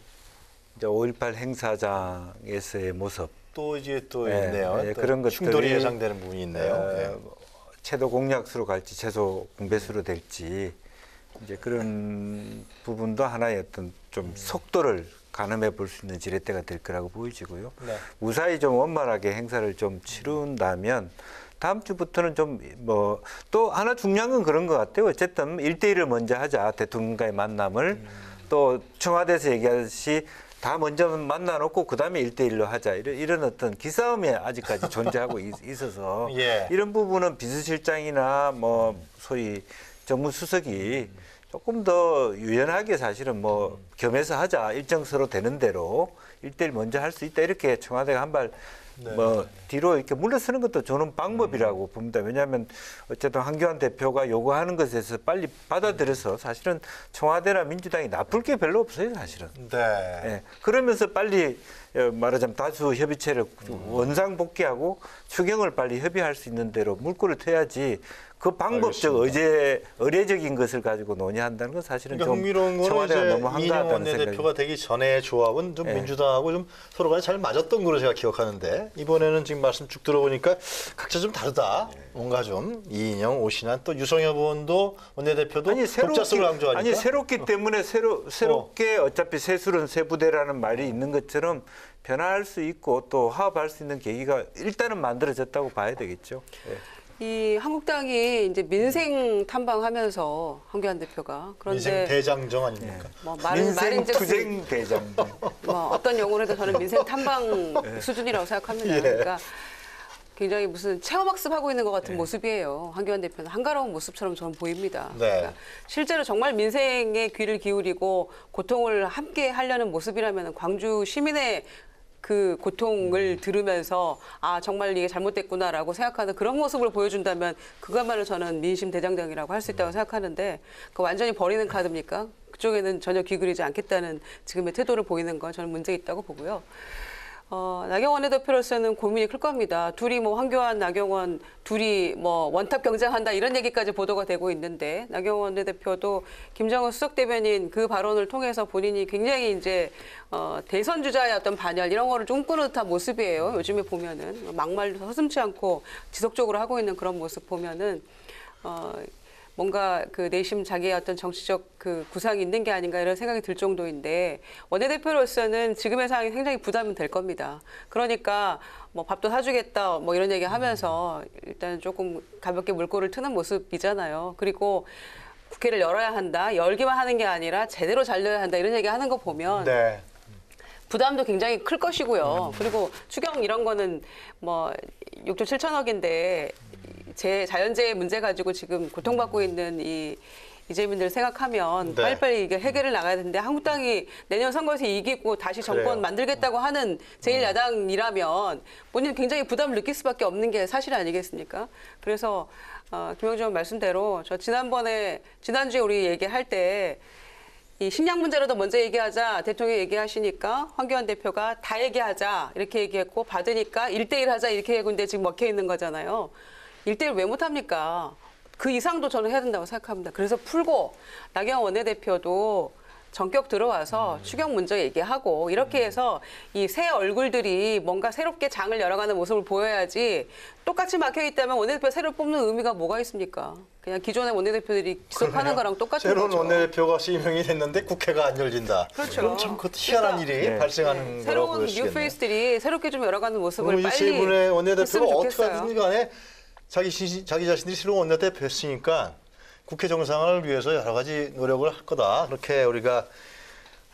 이제 5.18 행사장에서의 모습 또 이제 또 예, 있네요. 예, 또 그런 것들이 충돌이 예상되는 부분이 있네요. 예. 채도 공약수로 갈지 채소 공배수로 될지 이제 그런 부분도 하나의 어떤 좀 속도를 가늠해 볼 수 있는 지렛대가 될 거라고 보이지고요. 네. 무사히 좀 원만하게 행사를 좀 치룬다면 다음 주부터는 좀 뭐 또 하나 중요한 건 그런 것 같아요. 어쨌든 1대1을 먼저 하자. 대통령과의 만남을 또 청와대에서 얘기하듯이 다 먼저 만나놓고 그다음에 1대1로 하자. 이런 어떤 기싸움이 아직까지 존재하고 있어서 예. 이런 부분은 비서실장이나 뭐 소위 정무수석이 조금 더 유연하게 사실은 뭐 겸해서 하자. 일정서로 되는 대로 1대1 먼저 할 수 있다. 이렇게 청와대가 한 발 뭐 뒤로 이렇게 물러서는 것도 저는 방법이라고 봅니다. 왜냐하면 어쨌든 황교안 대표가 요구하는 것에서 빨리 받아들여서 사실은 청와대나 민주당이 나쁠 게 별로 없어요, 사실은. 네. 예, 그러면서 빨리 말하자면 다수 협의체를 원상 복귀하고 추경을 빨리 협의할 수 있는 대로 물꼬를 트야지 그 방법적 의례적인 것을 가지고 논의한다는 건 사실은 그러니까 좀 흥미로운 거는 청와대가 이제 너무 이인영 한가하다는 원내대표가 생각이. 되기 전에 조합은 좀 민주당하고 좀 서로가 잘 맞았던 걸로 제가 기억하는데 이번에는 지금 말씀 쭉 들어보니까 각자 좀 다르다. 뭔가 좀 이인영, 오신환 또 유성엽 의원도 원내대표도 독자성을 강조하니까. 아니 새롭기 때문에 새롭게 어차피 새술은 새부대라는 말이 있는 것처럼 변화할 수 있고 또 화합할 수 있는 계기가 일단은 만들어졌다고 봐야 되겠죠. 예. 이 한국당이 이제 민생 탐방하면서 황교안 대표가 그런데 민생 대장정 아닙니까? 뭐 민생 말인즉슨 투쟁 대장. 뭐 어떤 용어로 해도 저는 민생 탐방 수준이라고 생각합니다. 그러니까 굉장히 무슨 체험학습하고 있는 것 같은 모습이에요. 황교안 대표는 한가로운 모습처럼 저는 보입니다. 네. 그러니까 실제로 정말 민생에 귀를 기울이고 고통을 함께 하려는 모습이라면 광주 시민의 그 고통을 들으면서 아 정말 이게 잘못됐구나라고 생각하는 그런 모습을 보여준다면 그것만을 저는 민심 대장정이라고 할 수 있다고 생각하는데 그 완전히 버리는 카드입니까? 그쪽에는 전혀 귀 기울이지 않겠다는 지금의 태도를 보이는 건 저는 문제 있다고 보고요. 나경원 원내대표로서는 고민이 클 겁니다. 둘이 뭐 황교안, 나경원 둘이 뭐 원탑 경쟁한다 이런 얘기까지 보도가 되고 있는데 나경원 원내대표도 김정은 수석 대변인 그 발언을 통해서 본인이 굉장히 이제 대선 주자의 어떤 반열 이런 거를 좀 꾸는 듯한 모습이에요. 요즘에 보면은 막말도 서슴지 않고 지속적으로 하고 있는 그런 모습 보면은 뭔가 그 내심 자기의 어떤 정치적 그 구상이 있는 게 아닌가 이런 생각이 들 정도인데 원내대표로서는 지금의 상황이 굉장히 부담이 될 겁니다. 그러니까 뭐 밥도 사주겠다 뭐 이런 얘기 하면서 일단 조금 가볍게 물꼬를 트는 모습이잖아요. 그리고 국회를 열어야 한다. 열기만 하는 게 아니라 제대로 잘려야 한다. 이런 얘기 하는 거 보면 네. 부담도 굉장히 클 것이고요. 그리고 추경 이런 거는 뭐 6조 7천억인데 자연재해 문제 가지고 지금 고통받고 있는 이재민들 생각하면 네. 빨리빨리 이게 해결을 나가야 되는데 한국당이 내년 선거에서 이기고 다시 정권 그래요. 만들겠다고 하는 제1야당이라면 본인은 굉장히 부담을 느낄 수밖에 없는 게 사실 아니겠습니까? 그래서 김영준 의원 말씀대로 저 지난주에 우리 얘기할 때 이 식량 문제라도 먼저 얘기하자 대통령이 얘기하시니까 황교안 대표가 다 얘기하자 이렇게 얘기했고 받으니까 1대1 하자 이렇게 얘기했는데 지금 먹혀 있는 거잖아요. 1대1 왜 못합니까? 그 이상도 저는 해야 된다고 생각합니다. 그래서 풀고 나경원 원내대표도 전격 들어와서 추경 문제 얘기하고 이렇게 해서 이 새 얼굴들이 뭔가 새롭게 장을 열어가는 모습을 보여야지 똑같이 막혀 있다면 원내대표 새로 뽑는 의미가 뭐가 있습니까? 그냥 기존의 원내대표들이 지속하는 거랑 똑같은 새로운 거죠. 원내대표가 임명이 됐는데 국회가 안 열린다. 그렇죠. 그럼 참 그것도 희한한 그러니까, 일이 발생하는 거라고 새로운 보시겠네요. 뉴페이스들이 새롭게 좀 열어가는 모습을 그럼 이 빨리 세 분의 원내대표가 했으면 어떻게 좋겠어요. 하든 간에 자기 자신들이 새로운 원내대표 했으니까 국회 정상을 위해서 여러 가지 노력을 할 거다. 그렇게 우리가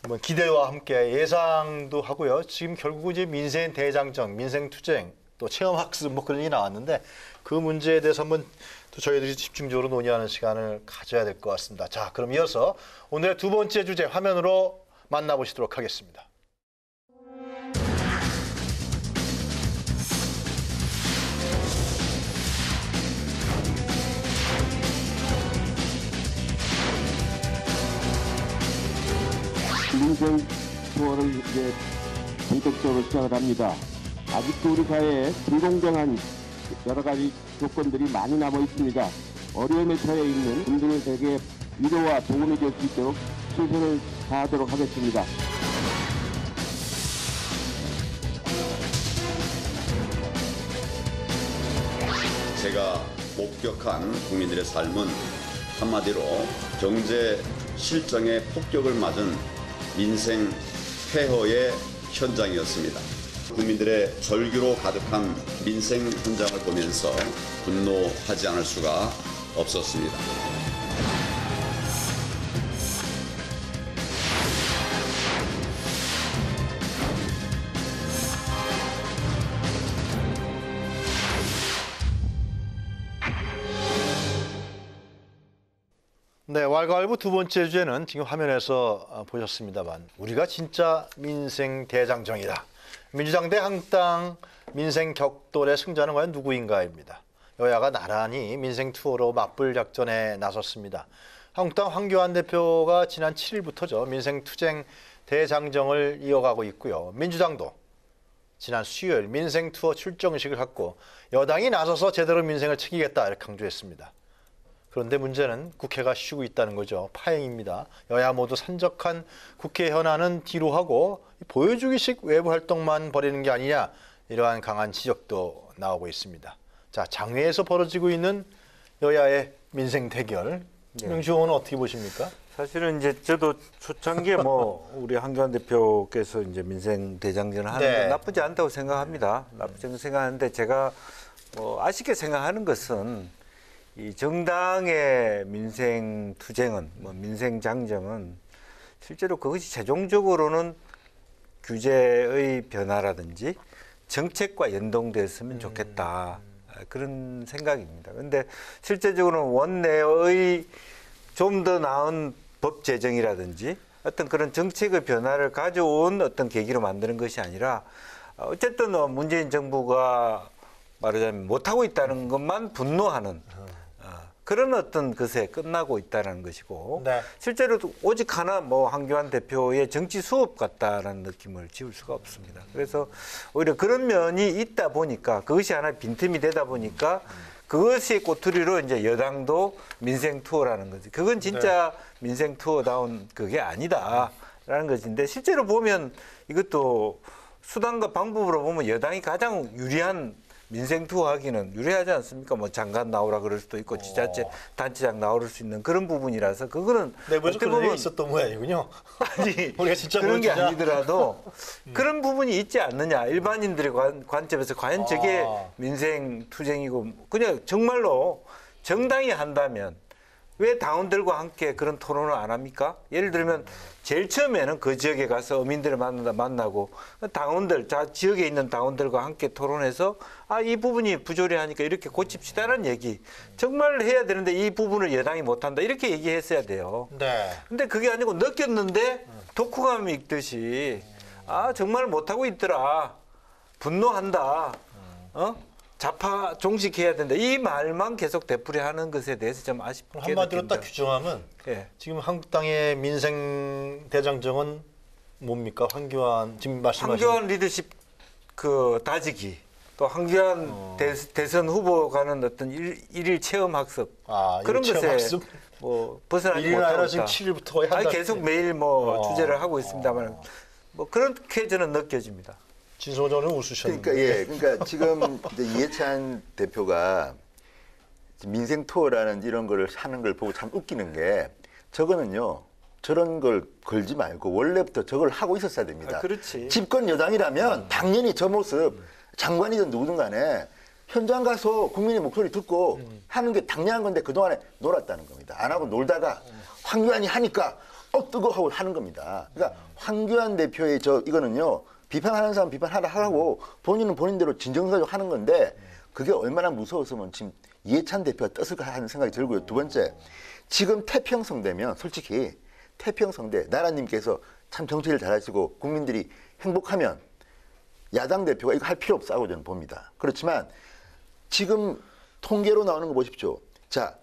뭐 기대와 함께 예상도 하고요. 지금 결국 이제 민생 대장정, 민생 투쟁, 또 체험 학습 뭐 그런 얘기 나왔는데 그 문제에 대해서 한번 또 저희들이 집중적으로 논의하는 시간을 가져야 될 것 같습니다. 자, 그럼 이어서 오늘의 두 번째 주제 화면으로 만나보시도록 하겠습니다. 민생 투어를 이제 본격적으로 시작을 합니다. 아직도 우리 사회에 불공정한 여러 가지 조건들이 많이 남아 있습니다. 어려움에 처해 있는 분들에게 위로와 도움이 될 수 있도록 최선을 다하도록 하겠습니다. 제가 목격한 국민들의 삶은 한마디로 경제 실정에 폭격을 맞은 민생 폐허의 현장이었습니다. 국민들의 절규로 가득한 민생 현장을 보면서 분노하지 않을 수가 없었습니다. 네, 왈가왈부 두 번째 주제는 지금 화면에서 보셨습니다만 우리가 진짜 민생 대장정이다. 민주당 대 한국당 민생 격돌의 승자는 과연 누구인가입니다. 여야가 나란히 민생 투어로 맞불 작전에 나섰습니다. 한국당 황교안 대표가 지난 7일부터죠. 민생 투쟁 대장정을 이어가고 있고요. 민주당도 지난 수요일 민생 투어 출정식을 갖고 여당이 나서서 제대로 민생을 챙기겠다 이렇게 강조했습니다. 그런데 문제는 국회가 쉬고 있다는 거죠. 파행입니다. 여야 모두 산적한 국회 현안은 뒤로 하고 보여주기식 외부 활동만 벌이는 게 아니냐 이러한 강한 지적도 나오고 있습니다. 자, 장외에서 벌어지고 있는 여야의 민생 대결. 명주 의원은 어떻게 보십니까? 사실은 이제 저도 초창기에 뭐 우리 한교안 대표께서 이제 민생 대장정을 하는 건 나쁘지 않다고 생각합니다. 나쁘지 않다고 생각하는데 제가 뭐 아쉽게 생각하는 것은 이 정당의 민생 투쟁은 뭐 민생 장정은 실제로 그것이 최종적으로는 규제의 변화라든지 정책과 연동됐으면 좋겠다. 그런 생각입니다. 그런데 실제적으로는 원내의 좀 더 나은 법 제정이라든지 어떤 그런 정책의 변화를 가져온 어떤 계기로 만드는 것이 아니라 어쨌든 문재인 정부가 말하자면 못하고 있다는 것만 분노하는 그런 어떤 것에 끝나고 있다는 것이고 네. 실제로 오직 하나 뭐 한교안 대표의 정치 수업 같다라는 느낌을 지울 수가 없습니다. 그래서 오히려 그런 면이 있다 보니까 그것이 하나 빈틈이 되다 보니까 그것이 꼬투리로 이제 여당도 민생 투어라는 거지. 그건 진짜 민생 투어다운 그게 아니다라는 것인데 실제로 보면 이것도 수단과 방법으로 보면 여당이 가장 유리한 민생 투어 하기는 유리하지 않습니까? 뭐 장관 나오라 그럴 수도 있고 지자체 단체장 나올 수 있는 그런 부분이라서 그거는 내부에서 그런 일이 있었던 모양이군요. 아니 우리가 진짜 그런 게 보여주자. 아니더라도 그런 부분이 있지 않느냐. 일반인들의 관점에서 과연 저게 민생 투쟁이고 그냥 정말로 정당이 한다면 왜 당원들과 함께 그런 토론을 안 합니까? 예를 들면 제일 처음에는 그 지역에 가서 어민들을 만나고 당원들, 지역에 있는 당원들과 함께 토론해서 이 부분이 부조리하니까 이렇게 고칩시다라는 얘기 정말 해야 되는데 이 부분을 여당이 못한다 이렇게 얘기했어야 돼요. 네. 근데 그게 아니고 느꼈는데 독후감이 있듯이 정말 못하고 있더라. 분노한다. 좌파 종식해야 된다. 이 말만 계속 되풀이하는 것에 대해서 좀 아쉽게 한마디로 느낍니다. 딱 규정하면 예. 지금 한국당의 민생 대장정은 뭡니까? 황교안 지금 말씀하신 황교안 리더십 그 다지기 또 황교안 대선 후보 가는 어떤 일일 체험 학습 그런 체험 것에 학습? 뭐 벗어나지 일이나 못하고 지금 있다. 7일부터 거의 한 아니 달. 계속 매일 뭐 주제를 하고 있습니다만 뭐 그렇게 저는 느껴집니다. 진성호 의원은 웃으셨는데. 그러니까 지금 이제 이해찬 대표가 민생 투어라는 이런 거를 하는 걸 보고 참 웃기는 게 저거는요. 저런 걸 걸지 말고 원래부터 저걸 하고 있었어야 됩니다. 그렇지. 집권 여당이라면 당연히 저 모습 장관이든 누구든 간에 현장 가서 국민의 목소리 듣고 하는 게 당연한 건데 그동안에 놀았다는 겁니다. 안 하고 놀다가 황교안이 하니까 뜨거 하고 하는 겁니다. 그러니까 황교안 대표의 이거는요. 비판하는 사람 비판하라 하라고 본인은 본인대로 진정서적으로 하는 건데 그게 얼마나 무서웠으면 지금 이해찬 대표가 떴을까 하는 생각이 들고요. 두 번째, 지금 태평성대면 솔직히 태평성대 나라님께서 참 정치를 잘하시고 국민들이 행복하면 야당 대표가 이거 할 필요 없다고 저는 봅니다. 그렇지만 지금 통계로 나오는 거 보십시오. 자,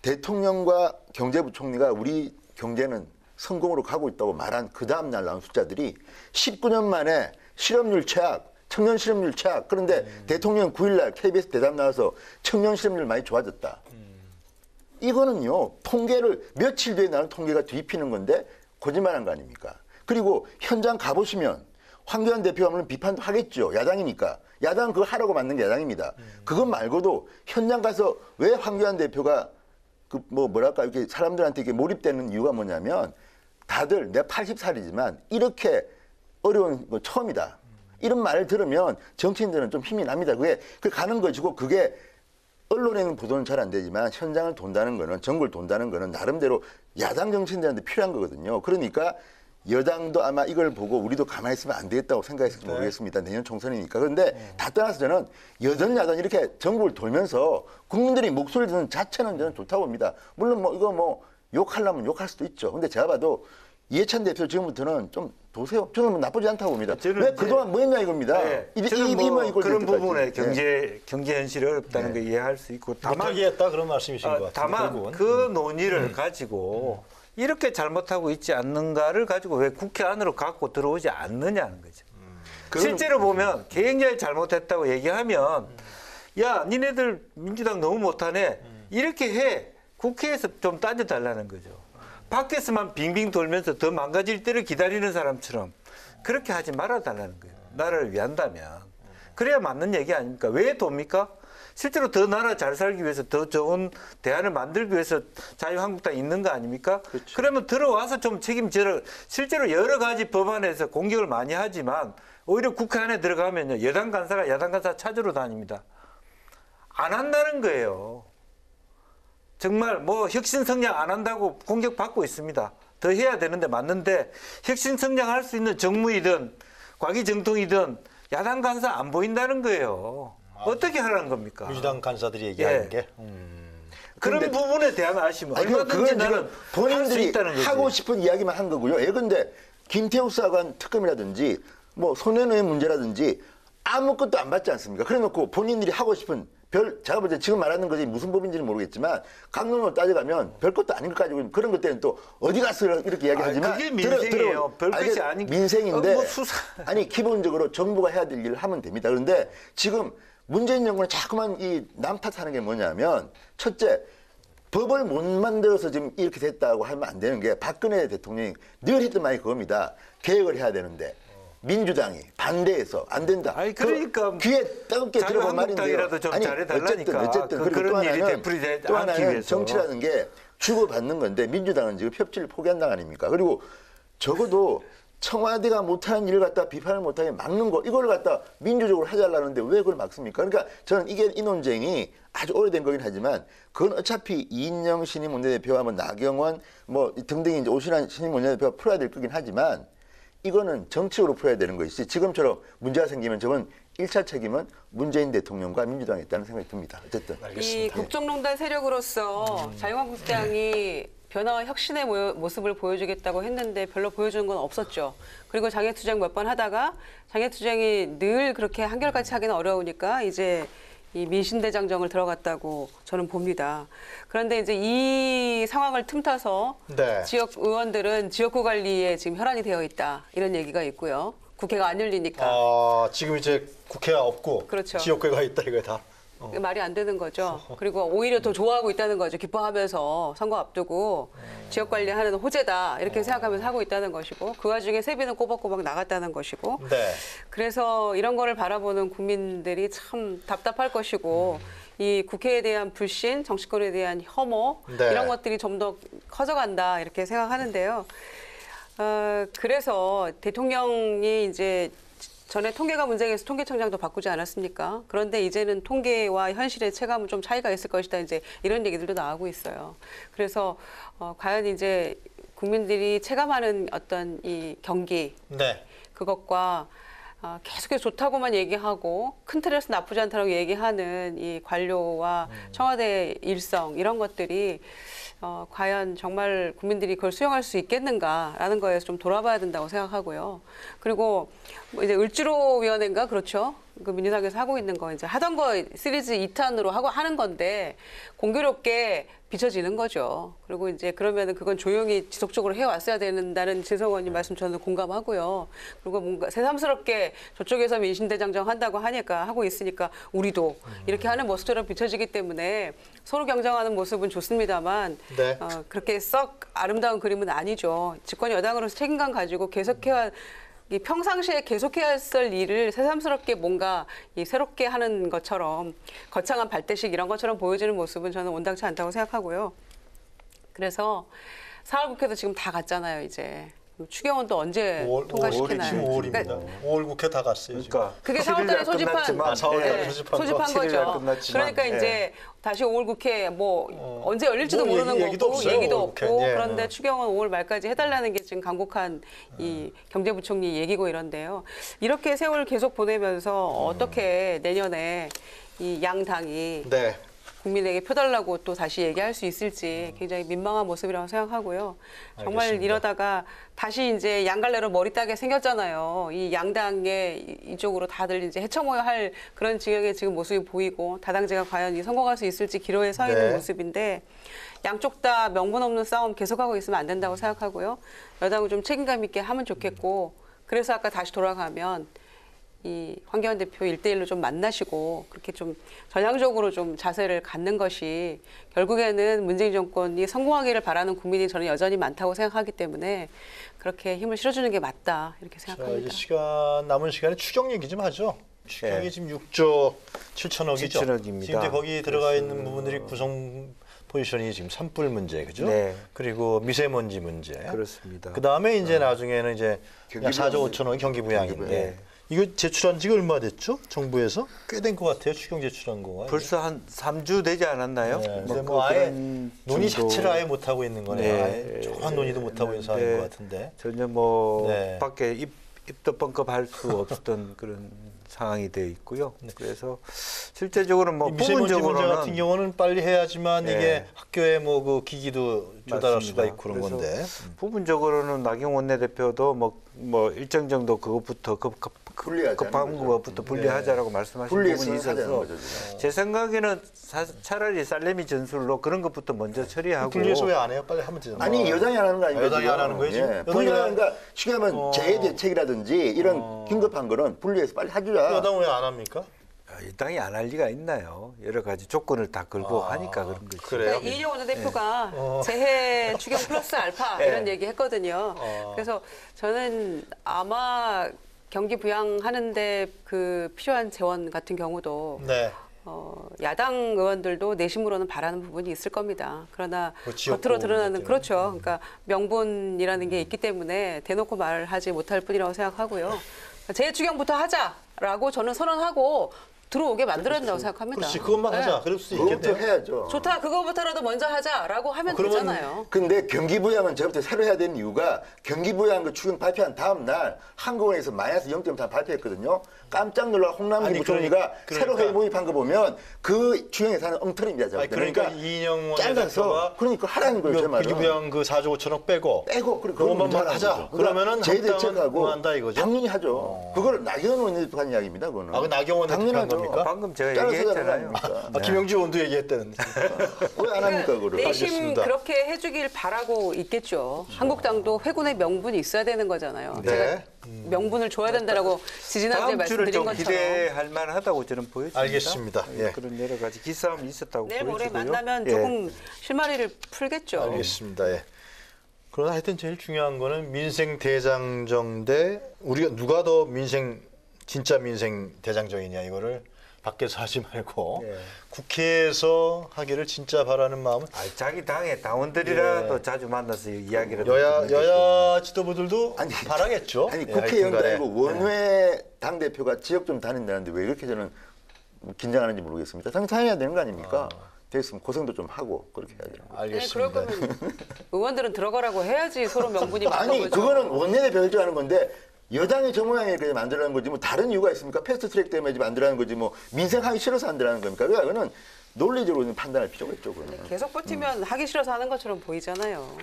대통령과 경제부총리가 우리 경제는 성공으로 가고 있다고 말한 그 다음날 나온 숫자들이 19년 만에 실업률 최악, 청년 실업률 최악. 그런데 대통령 9일날 KBS 대담 나와서 청년 실업률 많이 좋아졌다. 이거는요, 통계를 며칠 뒤에 나는 통계가 뒤집히는 건데 거짓말한 거 아닙니까? 그리고 현장 가보시면 황교안 대표가 물론 비판도 하겠죠. 야당이니까. 야당은 그거 하라고 만든 게 야당입니다. 그것 말고도 현장 가서 왜 황교안 대표가 뭐랄까 이렇게 사람들한테 이렇게 몰입되는 이유가 뭐냐면 다들 내가 80살이지만 이렇게 어려운 거 처음이다. 이런 말을 들으면 정치인들은 좀 힘이 납니다. 그게 가는 것이고 그게 언론에는 보도는 잘 안 되지만 현장을 돈다는 거는 전국을 돈다는 거는 나름대로 야당 정치인들한테 필요한 거거든요. 그러니까 여당도 아마 이걸 보고 우리도 가만히 있으면 안 되겠다고 생각했을지 모르겠습니다. 내년 총선이니까. 그런데 다 떠나서 저는 여든 야든 이렇게 전국을 돌면서 국민들이 목소리 듣는 자체는 저는 좋다고 봅니다. 물론 이거 욕하려면 욕할 수도 있죠. 근데 제가 봐도 이해찬 대표 지금부터는 좀 도세요. 저는 나쁘지 않다고 봅니다. 왜 그동안 뭐 했냐 이겁니다. 네. 저는 그런 부분에 경제 현실이 어렵다는 거 이해할 수 있고 다만 이해했다 그런 말씀이신 것 같아요. 다만 결국은. 그 논의를 가지고 이렇게 잘못하고 있지 않는가를 가지고 왜 국회 안으로 갖고 들어오지 않느냐는 거죠. 실제로 보면 굉장히 잘못했다고 얘기하면 야 니네들 민주당 너무 못하네 이렇게 해. 국회에서 좀 따져달라는 거죠. 밖에서만 빙빙 돌면서 더 망가질 때를 기다리는 사람처럼 그렇게 하지 말아달라는 거예요. 나라를 위한다면. 그래야 맞는 얘기 아닙니까? 왜 돕니까? 실제로 더 나라 잘 살기 위해서 더 좋은 대안을 만들기 위해서 자유한국당이 있는 거 아닙니까? 그렇죠. 그러면 들어와서 좀 책임져라. 실제로 여러 가지 법안에서 공격을 많이 하지만 오히려 국회 안에 들어가면요. 여당 간사가 야당 간사 찾으러 다닙니다. 안 한다는 거예요. 정말 혁신 성장 안 한다고 공격받고 있습니다. 더 해야 되는데 맞는데 혁신 성장할 수 있는 정무이든 과기정통이든 야당 간사 안 보인다는 거예요. 어떻게 하라는 겁니까? 민주당 간사들이 얘기하는 게. 그런 부분에 대한 아쉬움. 얼마든지 나는 본인들이 하고 싶은 이야기만 한 거고요. 근데 김태우 수사관 특검이라든지 손해노의 문제라든지 아무것도 안 받지 않습니까? 그래놓고 본인들이 하고 싶은 제가 볼 때 지금 말하는 것이 무슨 법인지는 모르겠지만 강론으로 따져가면 별것도 아닌 것 가지고 그런 것 때는 또 어디 가서 이렇게 이야기하지만 그게 민생이에요. 별것이 아닌 민생인데 아니 기본적으로 정부가 해야 될 일을 하면 됩니다. 그런데 지금 문재인 정부는 자꾸만 이 남 탓하는 게 뭐냐면 첫째 법을 못 만들어서 지금 이렇게 됐다고 하면 안 되는 게 박근혜 대통령이 늘 했던 말이 그겁니다. 개혁을 해야 되는데 민주당이 반대해서 안 된다. 그러니까 귀에 따갑게 들어본 말인데요. 좀 잘해달라니까. 어쨌든 그런 일이 또 하나는 정치라는 게 주고받는 건데 민주당은 지금 협치를 포기한 당 아닙니까? 그리고 적어도 청와대가 못하는 일을 갖다 비판을 못하게 막는 거 이걸 갖다 민주적으로 해달라는데 왜 그걸 막습니까? 그러니까 저는 이 논쟁이 아주 오래된 거긴 하지만 그건 어차피 이인영 신임 원내대표와 나경원 등등이 이제 오신환 신임 원내대표가 풀어야 될 거긴 하지만 이거는 정치적으로 풀어야 되는 것이지 지금처럼 문제가 생기면 저건 1차 책임은 문재인 대통령과 민주당에 있다는 생각이 듭니다. 어쨌든. 알겠습니다. 이 국정농단 세력으로서 자유한국당이 변화와 혁신의 모습을 보여주겠다고 했는데 별로 보여주는 건 없었죠. 그리고 장애투쟁 몇 번 하다가 장애투쟁이 늘 그렇게 한결같이 하기는 어려우니까 이제 이 민신대장정을 들어갔다고 저는 봅니다. 그런데 이제 이 상황을 틈타서 지역 의원들은 지역구 관리에 지금 혈안이 되어 있다 이런 얘기가 있고요. 국회가 안 열리니까. 지금 이제 국회가 없고 그렇죠. 지역구가 있다 이거 다. 말이 안 되는 거죠. 그리고 오히려 더 좋아하고 있다는 거죠. 기뻐하면서 선거 앞두고 지역 관리하는 호재다 이렇게 생각하면서 하고 있다는 것이고 그 와중에 세비는 꼬박꼬박 나갔다는 것이고 네. 그래서 이런 거를 바라보는 국민들이 참 답답할 것이고 이 국회에 대한 불신, 정치권에 대한 혐오 네. 이런 것들이 좀 더 커져간다 이렇게 생각하는데요. 그래서 대통령이 이제 전에 통계가 문제에서 통계청장도 바꾸지 않았습니까? 그런데 이제는 통계와 현실의 체감은 좀 차이가 있을 것이다. 이제 이런 얘기들도 나오고 있어요. 그래서 과연 이제 국민들이 체감하는 어떤 이 경기 네. 그것과 계속해서 좋다고만 얘기하고 큰 틀에서 나쁘지 않다고 얘기하는 이 관료와 청와대의 일성 이런 것들이 과연 정말 국민들이 그걸 수용할 수 있겠는가라는 거에서 좀 돌아봐야 된다고 생각하고요. 그리고 뭐 이제 을지로위원회인가 그렇죠. 그 민주당에서 하고 있는 거 이제 하던 거 시리즈 2탄으로 하는 건데 공교롭게 비춰지는 거죠. 그리고 이제 그러면은 그건 조용히 지속적으로 해왔어야 된다는 진성 의원님 말씀 저는 공감하고요. 그리고 뭔가 새삼스럽게 저쪽에서 민심대장정 한다고 하니까 하고 있으니까 우리도 이렇게 하는 모습처럼 비춰지기 때문에 서로 경쟁하는 모습은 좋습니다만 네. 그렇게 썩 아름다운 그림은 아니죠. 집권 여당으로서 책임감 가지고 계속해야 이 평상시에 계속해야 했을 일을 새삼스럽게 뭔가 새롭게 하는 것처럼 거창한 발대식 이런 것처럼 보여지는 모습은 저는 온당치 않다고 생각하고요. 그래서 4월 국회도 지금 다 갔잖아요, 이제. 추경원도 언제 통과시키나요? 지금 5월입니다. 그러니까 5월 국회 다 갔어요. 지금. 그게 4월달에 소집한, 4월달에 소집한 거죠. 그러니까 이제 다시 5월 국회 언제 열릴지도 뭐 모르는 얘기도 거고 없어요, 얘기도 5월 없고 국회. 예. 그런데 추경은 5월 말까지 해달라는 게 지금 간곡한 이 경제부총리 얘기고 이런데요. 이렇게 세월 계속 보내면서 어떻게 내년에 이 양당이 네. 국민에게 표달라고 또 다시 얘기할 수 있을지 굉장히 민망한 모습이라고 생각하고요. 정말 알겠습니다. 이러다가 다시 이제 양갈래로 머리 따게 생겼잖아요. 이 양당의 이쪽으로 다들 이제 헤쳐모여 할 그런 지역의 지금 모습이 보이고 다당제가 과연 성공할 수 있을지 기로에 서 있는 네. 모습인데 양쪽 다 명분 없는 싸움 계속하고 있으면 안 된다고 생각하고요. 여당은 좀 책임감 있게 하면 좋겠고 그래서 아까 다시 돌아가면 이 황교안 대표 1대1로 좀 만나시고 그렇게 좀 전향적으로 좀 자세를 갖는 것이 결국에는 문재인 정권이 성공하기를 바라는 국민이 저는 여전히 많다고 생각하기 때문에 그렇게 힘을 실어주는 게 맞다 이렇게 자, 생각합니다. 이제 남은 시간에 추경 얘기 좀 하죠. 추경이 네. 지금 6조 7천억이죠. 7천억입니다. 지금 이제 거기 들어가 있는 부분들이 구성 포지션이 지금 산불 문제, 그죠? 네. 그리고 미세먼지 문제. 그렇습니다. 그 다음에 이제 나중에는 이제 약 4조 5천억이 경기부양인데 네. 이거 제출한 지가 얼마 됐죠? 정부에서 꽤 된 것 같아요. 추경 제출한 거가. 벌써 한 3주 되지 않았나요? 네. 근데 뭐 아예 그런 논의 정도. 자체를 아예 못 하고 있는 거네요. 네. 아예 조금 논의도 못 하고 있는 상황인 것 같은데. 전혀 뭐 네. 밖에 입도 뻥끗할 수 없었던 그런 상황이 돼 있고요. 그래서 실제적으로 뭐 이 미세먼지 문제 부분적으로는 같은 경우는 빨리 해야지만 네. 이게 학교에 뭐 그 기기도 조달할 수가 맞습니다. 있고 그런 그래서 건데. 부분적으로는 나경원 원내대표도 뭐 일정 정도 그것부터 분리하자는 급한 거죠. 것부터 분리하자라고 말씀하신 분리해서 부분이 하자는 있어서 거죠, 지금. 제 생각에는 차라리 살레미 전술로 그런 것부터 먼저 처리하고 분리해서 왜 안 해요? 빨리 하면 되잖아요. 아니 여당이 안 하는 거 아닙니까? 여당이 안 하는 거예요, 지금? 예. 여당이 분리하니까 쉽게 하면 재해 대책이라든지 이런 긴급한 거는 분리해서 빨리 하주자. 여당은 왜 안 합니까? 이 당이 안 할 리가 있나요? 여러 가지 조건을 다 걸고 하니까 그런 거죠. 그래요? 그러니까 이인영 원내대표가 재해 추경 플러스 알파 이런 얘기 했거든요. 그래서 저는 아마 경기 부양하는데 그 필요한 재원 같은 경우도 네. 야당 의원들도 내심으로는 바라는 부분이 있을 겁니다. 그러나 그 지역구 겉으로 드러나는 문제 그렇죠. 그러니까 명분이라는 게 있기 때문에 대놓고 말하지 못할 뿐이라고 생각하고요. 재추경부터 하자라고 저는 선언하고 들어오게 만들어야 된다고 생각합니다. 그렇지, 그것만 네. 하자. 그럴 수 그것부터 있겠네요. 해야죠. 좋다. 그거부터라도 먼저 하자라고 하면 그러면 되잖아요. 근데 경기부양은 저부터 새로 해야 되는 이유가 경기부양 그 추경 발표한 다음 날 한국은행에서 마이너스 0.3 발표했거든요. 깜짝 놀라 홍남기 아니, 부총리가 그러니까. 새로 회의 모집한 거 보면 그 추경 예산은 엉터리입니다. 저는. 아니, 그러니까 이인영 원내대표가 그러니까 하라는 거예요, 제 말은. 경기부양 그 4조 5천억 빼고 그것만 하자. 그러면은 재대책하고 한다 이거죠? 당연히 하죠. 그걸 나경원 원내대표가 한 이야기입니다. 그거는. 아, 그 나경원 대표가 한 당연한 겁니까? 방금 제가 잘라서 얘기했잖아요. 김영주 의원도 얘기했다는데. 왜 안 합니까 그걸? 내심 알겠습니다. 그렇게 해주길 바라고 있겠죠. 한국당도 회군의 명분이 있어야 되는 거잖아요. 네. 제가 명분을 줘야 된다라고 지지난주에 다음 주를 말씀드린 좀 것처럼. 기대할 만하다고 저는 보여집니다. 알겠습니다. 예. 그런 여러 가지 기싸움이 있었다고 내일 모레 보여지고요. 만나면 예. 조금 실마리를 풀겠죠. 알겠습니다. 예. 그러나 하여튼 제일 중요한 거는 민생 대장정 대 우리가 누가 더 진짜 민생 대장정이냐 이거를 밖에서 하지 말고 예. 국회에서 하기를 진짜 바라는 마음은 자기 당의 당원들이라도 예. 자주 만나서 이야기를 여야 지도부들도 바라겠죠. 아니 예, 국회의원도 하여튼간에. 아니고 원외 당 대표가 지역 좀 다닌다는데 왜 이렇게 저는 긴장하는지 모르겠습니다. 당연히 다녀야 되는 거 아닙니까? 됐으면 고생도 좀 하고 그렇게 해야죠. 네, 그럴 알겠습니다. 거면 의원들은 들어가라고 해야지 서로 명분이 맞는 아니 거죠. 그거는 원내대표 결정하는 건데 여당이 저 모양이니까 만들라는 거지 뭐 다른 이유가 있습니까? 패스트트랙 때문에 만들라는 거지 뭐 민생하기 싫어서 만들라는 겁니까? 그러니까 그거는 논리적으로 판단할 필요가 있죠. 그거는. 계속 버티면 하기 싫어서 하는 것처럼 보이잖아요.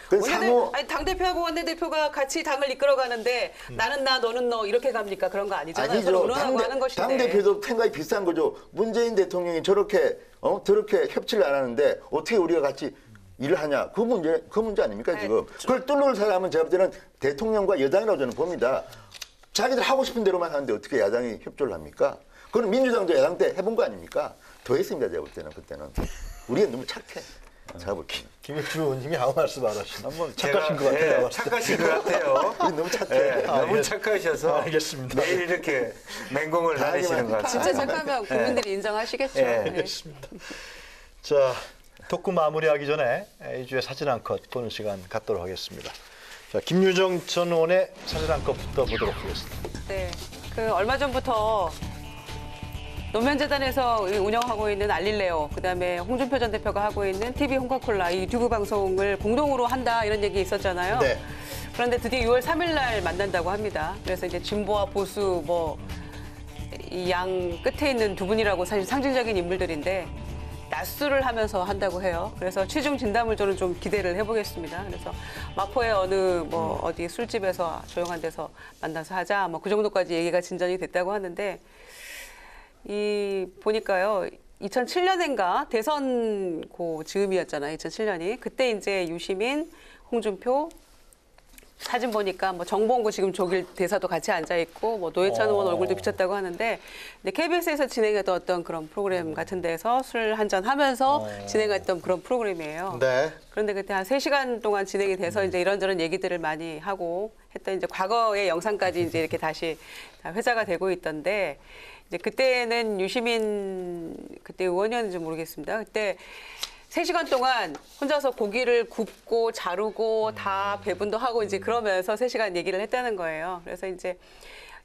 그래서 상호 당대표하고 원내대표가 같이 당을 이끌어가는데 나는 나 너는 너 이렇게 갑니까? 그런 거 아니잖아요. 서로 의논하고 하는 것인데. 당대표도 생각이 비슷한 거죠. 문재인 대통령이 저렇게 협치를 안 하는데 어떻게 우리가 같이 일을 하냐. 그 문제 아닙니까 지금. 그걸 뚫을 사람은 제가 볼 때는 대통령과 여당이라고 저는 봅니다. 자기들 하고 싶은 대로만 하는데 어떻게 야당이 협조를 합니까? 그건 민주당도 야당 때 해본 거 아닙니까? 더 했습니다 제가 볼 때는 그때는. 우리가 너무 착해. 제가 볼 때는. 김영주 의원님이 아무 말씀 안 하시나? 착하신 것 같아요. 예, 착하신 것 같아요. 우리 너무 착해. 예, 너무 착하셔서 알겠습니다. 매일 이렇게 맹공을 다니시는 것 같아요. 진짜 착하면 국민들이 인정하시겠죠. 네. 알겠습니다. 자, 토크 마무리하기 전에 이 주에 사진 한 컷 보는 시간 갖도록 하겠습니다. 자, 김유정 전 의원의 사진 한 컷부터 보도록 하겠습니다. 네, 그 얼마 전부터 노면재단에서 운영하고 있는 알릴레오, 그다음에 홍준표 전 대표가 하고 있는 TV 홍카콜라 이 듀브 방송을 공동으로 한다 이런 얘기 있었잖아요. 네. 그런데 드디어 6월 3일 날 만난다고 합니다. 그래서 이제 진보와 보수 이 양 끝에 있는 두 분이라고 사실 상징적인 인물들인데 낮술을 하면서 한다고 해요. 그래서 취중 진담을 저는 좀 기대를 해보겠습니다. 그래서 마포의 어느 어디 술집에서 조용한 데서 만나서 하자 그 정도까지 얘기가 진전이 됐다고 하는데 보니까요 2007년인가 대선 즈음이었잖아요. 2007년이 그때 이제 유시민, 홍준표 사진 보니까 정봉구 지금 조길 대사도 같이 앉아 있고 노회찬 의원 얼굴도 비쳤다고 하는데 근데 KBS에서 진행했던 어떤 그런 프로그램 같은 데서 술 한잔 하면서 진행했던 그런 프로그램이에요. 네. 그런데 그때 한 3시간 동안 진행이 돼서 이제 이런저런 얘기들을 많이 하고 했던 이제 과거의 영상까지 이제 이렇게 다시 다 회자가 되고 있던데 이제 그때는 유시민 그때 의원이었는지 모르겠습니다. 그때 3시간 동안 혼자서 고기를 굽고 자르고 다 배분도 하고 이제 그러면서 3시간 얘기를 했다는 거예요. 그래서 이제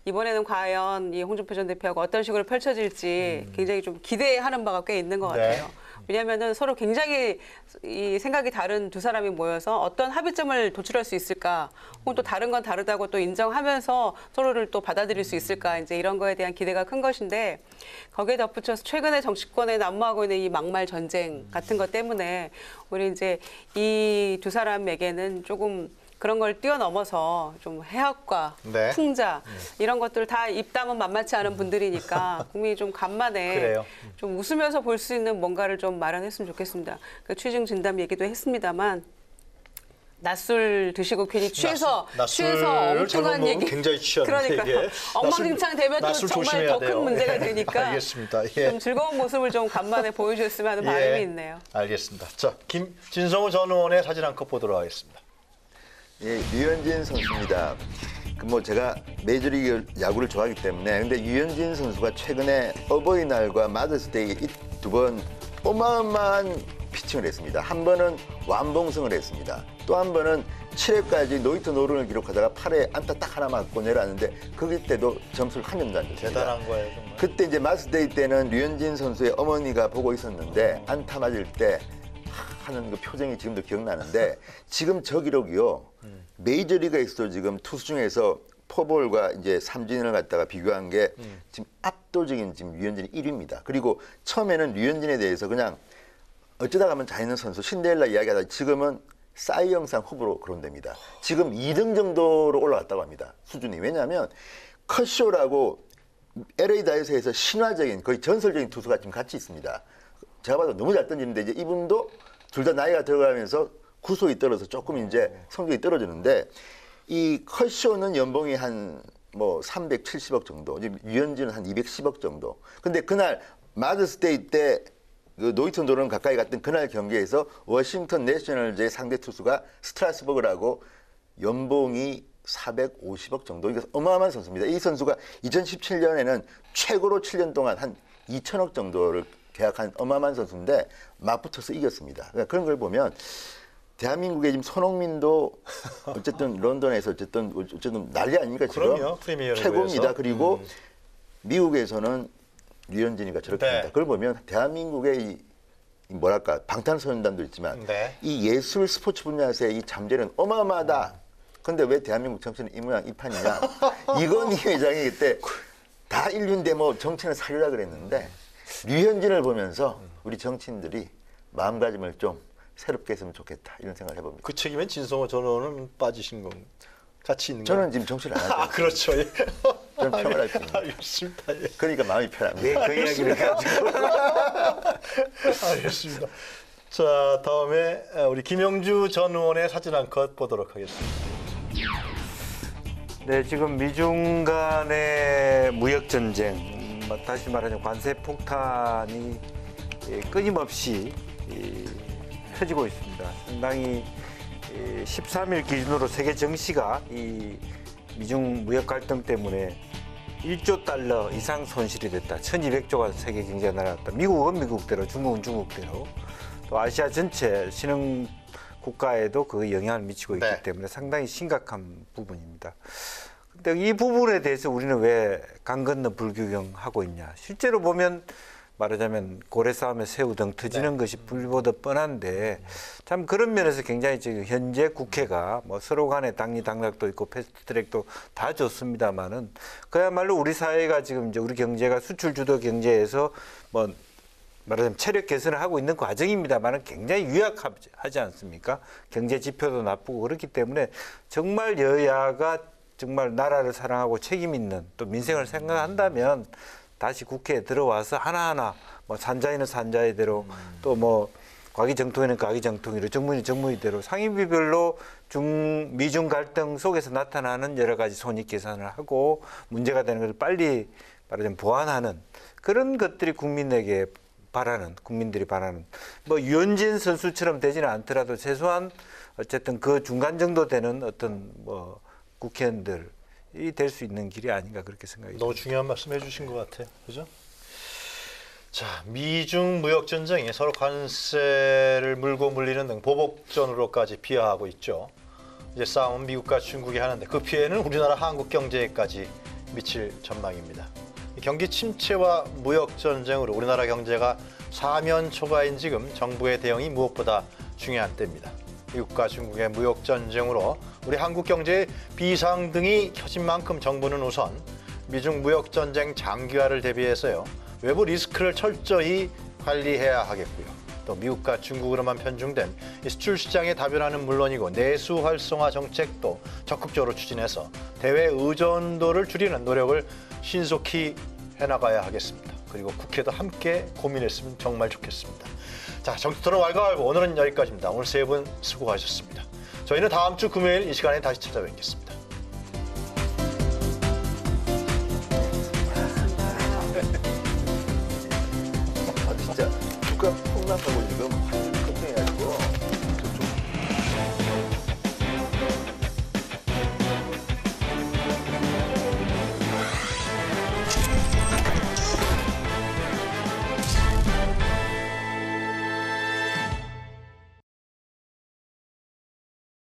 이번에는 과연 이 홍준표 전 대표하고 어떤 식으로 펼쳐질지 굉장히 좀 기대하는 바가 꽤 있는 것 같아요. 왜냐하면은 서로 굉장히 이 생각이 다른 두 사람이 모여서 어떤 합의점을 도출할 수 있을까, 혹은 또 다른 건 다르다고 또 인정하면서 서로를 또 받아들일 수 있을까, 이제 이런 거에 대한 기대가 큰 것인데 거기에 덧붙여서 최근에 정치권에 난무하고 있는 이 막말 전쟁 같은 것 때문에 우리 이제 이 두 사람에게는 조금 그런 걸 뛰어넘어서 좀 해학과 네. 풍자 이런 것들 다 입담은 만만치 않은 분들이니까 국민이 좀 간만에 그래요. 좀 웃으면서 볼 수 있는 뭔가를 좀 마련했으면 좋겠습니다. 그 취중 진담 얘기도 했습니다만 낮술 드시고 괜히 취해서 엉뚱한 얘기 굉장히 취하는데 그러니까 이게. 엉망진창 되면 또 낮술 정말 조심해야 더 큰 돼요. 문제가 예. 되니까 알겠습니다. 예. 좀 즐거운 모습을 좀 간만에 보여주셨으면 하는 바람이 있네요. 알겠습니다. 자, 진성호 전 의원의 사진 한 컷 보도록 하겠습니다. 예, 류현진 선수입니다. 제가 메이저리그 야구를 좋아하기 때문에 근데 류현진 선수가 최근에 어버이날과 마더스데이 이 두 번 어마어마한 피칭을 했습니다. 한 번은 완봉승을 했습니다. 또 한 번은 7회까지 노히트 노런을 기록하다가 8회 안타 딱 하나 맞고 내려왔는데 그때도 점수를 한 점도 안 줬습니다. 대단한 거예요, 정말. 그때 이제 마더스데이 때는 류현진 선수의 어머니가 보고 있었는데 안타 맞을 때 하는 그 표정이 지금도 기억나는데 지금 저 기록이요. 메이저리그에서도 지금 투수 중에서 포볼과 이제 삼진을 갖다가 비교한 게 지금 압도적인 지금 류현진이 1위입니다. 그리고 처음에는 류현진에 대해서 그냥 어쩌다 가면 잘하는 선수 신데렐라 이야기하다 지금은 싸이 영상 후보로 거론됩니다. 지금 2등 정도로 올라갔다고 합니다. 수준이. 왜냐하면 컷쇼라고 LA 다이어스에서 신화적인 거의 전설적인 투수가 지금 같이 있습니다. 제가 봐도 너무 잘 던지는데 이제 이분도 둘 다 나이가 들어가면서 구속이 떨어져서 조금 이제 성적이 떨어지는데 이 컷쇼는 연봉이 한 뭐 370억 정도, 류현진은 한 210억 정도. 근데 그날 마더스데이 때 그 노이턴 도론 가까이 갔던 그날 경기에서 워싱턴 내셔널즈의 상대 투수가 스트라스버그라고 연봉이 450억 정도. 이게 어마어마한 선수입니다. 이 선수가 2017년에는 최고로 7년 동안 한 2천억 정도를 계약한 어마어마한 선수인데 맞붙어서 이겼습니다. 그러니까 그런 걸 보면 대한민국의 지금 손흥민도 어쨌든 런던에서 어쨌든 난리 아닙니까 지금? 그럼요. 프리미어 최고입니다. 그리고 미국에서는 류현진이가 저렇게 합니다. 그걸 보면 대한민국의 이 뭐랄까 방탄소년단도 있지만 이 예술 스포츠 분야에서의 이 잠재는 어마어마하다. 근데 왜 대한민국 정치는 이 모양 이 판이냐? 이건희 회장이 그때 다 인류인데 뭐 정치는 살리라 그랬는데 류현진을 보면서 우리 정치인들이 마음가짐을 좀 새롭게 했으면 좋겠다 이런 생각을 해봅니다. 그 책임엔 진성호 전원은 빠지신 건 같이 있는 거예요? 저는 지금 정치를 안 하죠. 아, 그렇죠. 예. 저는 평화할 뿐입니다. 알겠습니다. 예. 그러니까 마음이 편합니다. 네, 그 이야기를 가지고. 알겠습니다. 자, 다음에 우리 김영주 전 의원의 사진 한 컷 보도록 하겠습니다. 네, 지금 미중 간의 무역 전쟁, 다시 말하자면 관세 폭탄이 끊임없이 펴지고 있습니다. 상당히 13일 기준으로 세계 증시가 이 미중 무역 갈등 때문에 1조 달러 이상 손실이 됐다. 1200조가 세계 경제가 날아갔다. 미국은 미국대로, 중국은 중국대로, 또 아시아 전체 신흥 국가에도 그 영향을 미치고 있기 때문에 상당히 심각한 부분입니다. 근데 이 부분에 대해서 우리는 왜 강 건너 불구경하고 있냐? 실제로 보면 말하자면 고래 싸움에 새우 등 터지는 것이 불보듯 뻔한데 참 그런 면에서 굉장히 지금 현재 국회가 뭐 서로 간에 당리당략도 있고 패스트트랙도 다 좋습니다만은 그야말로 우리 사회가 지금 이제 우리 경제가 수출 주도 경제에서 뭐 말하자면 체력 개선을 하고 있는 과정입니다만은 굉장히 유약하지 않습니까? 경제 지표도 나쁘고 그렇기 때문에 정말 여야가 정말 나라를 사랑하고 책임 있는 또 민생을 생각한다면 다시 국회에 들어와서 하나하나 뭐 산자위는 산자위대로 또 뭐 과기정통위는 과기정통위로 정무위는 정무위대로 상임위별로 미중 갈등 속에서 나타나는 여러 가지 손익 계산을 하고 문제가 되는 것을 빨리 말하자면 보완하는 그런 것들이 국민들이 바라는 뭐 유현진 선수처럼 되지는 않더라도 최소한 어쨌든 그 중간 정도 되는 어떤 뭐 국회의원들이 될 수 있는 길이 아닌가 그렇게 생각이 너무 듭니다. 중요한 말씀 해주신 것 같아요. 그죠? 자, 미중 무역 전쟁이 서로 관세를 물고 물리는 등 보복전으로까지 비화하고 있죠. 이제 싸움은 미국과 중국이 하는데 그 피해는 우리나라 한국 경제에까지 미칠 전망입니다. 경기 침체와 무역 전쟁으로 우리나라 경제가 사면 초과인 지금 정부의 대응이 무엇보다 중요한 때입니다. 미국과 중국의 무역 전쟁으로 우리 한국 경제의 비상등이 켜진 만큼 정부는 우선 미중 무역 전쟁 장기화를 대비해서요. 외부 리스크를 철저히 관리해야 하겠고요. 또 미국과 중국으로만 편중된 이 수출 시장의 다변화는 물론이고 내수 활성화 정책도 적극적으로 추진해서 대외 의존도를 줄이는 노력을 신속히 해나가야 하겠습니다. 그리고 국회도 함께 고민했으면 정말 좋겠습니다. 자, 정치토론 왈가왈부 오늘은 여기까지입니다. 오늘 세 분 수고하셨습니다. 저희는 다음 주 금요일 이 시간에 다시 찾아뵙겠습니다. 진짜 주가 폭락하고 지금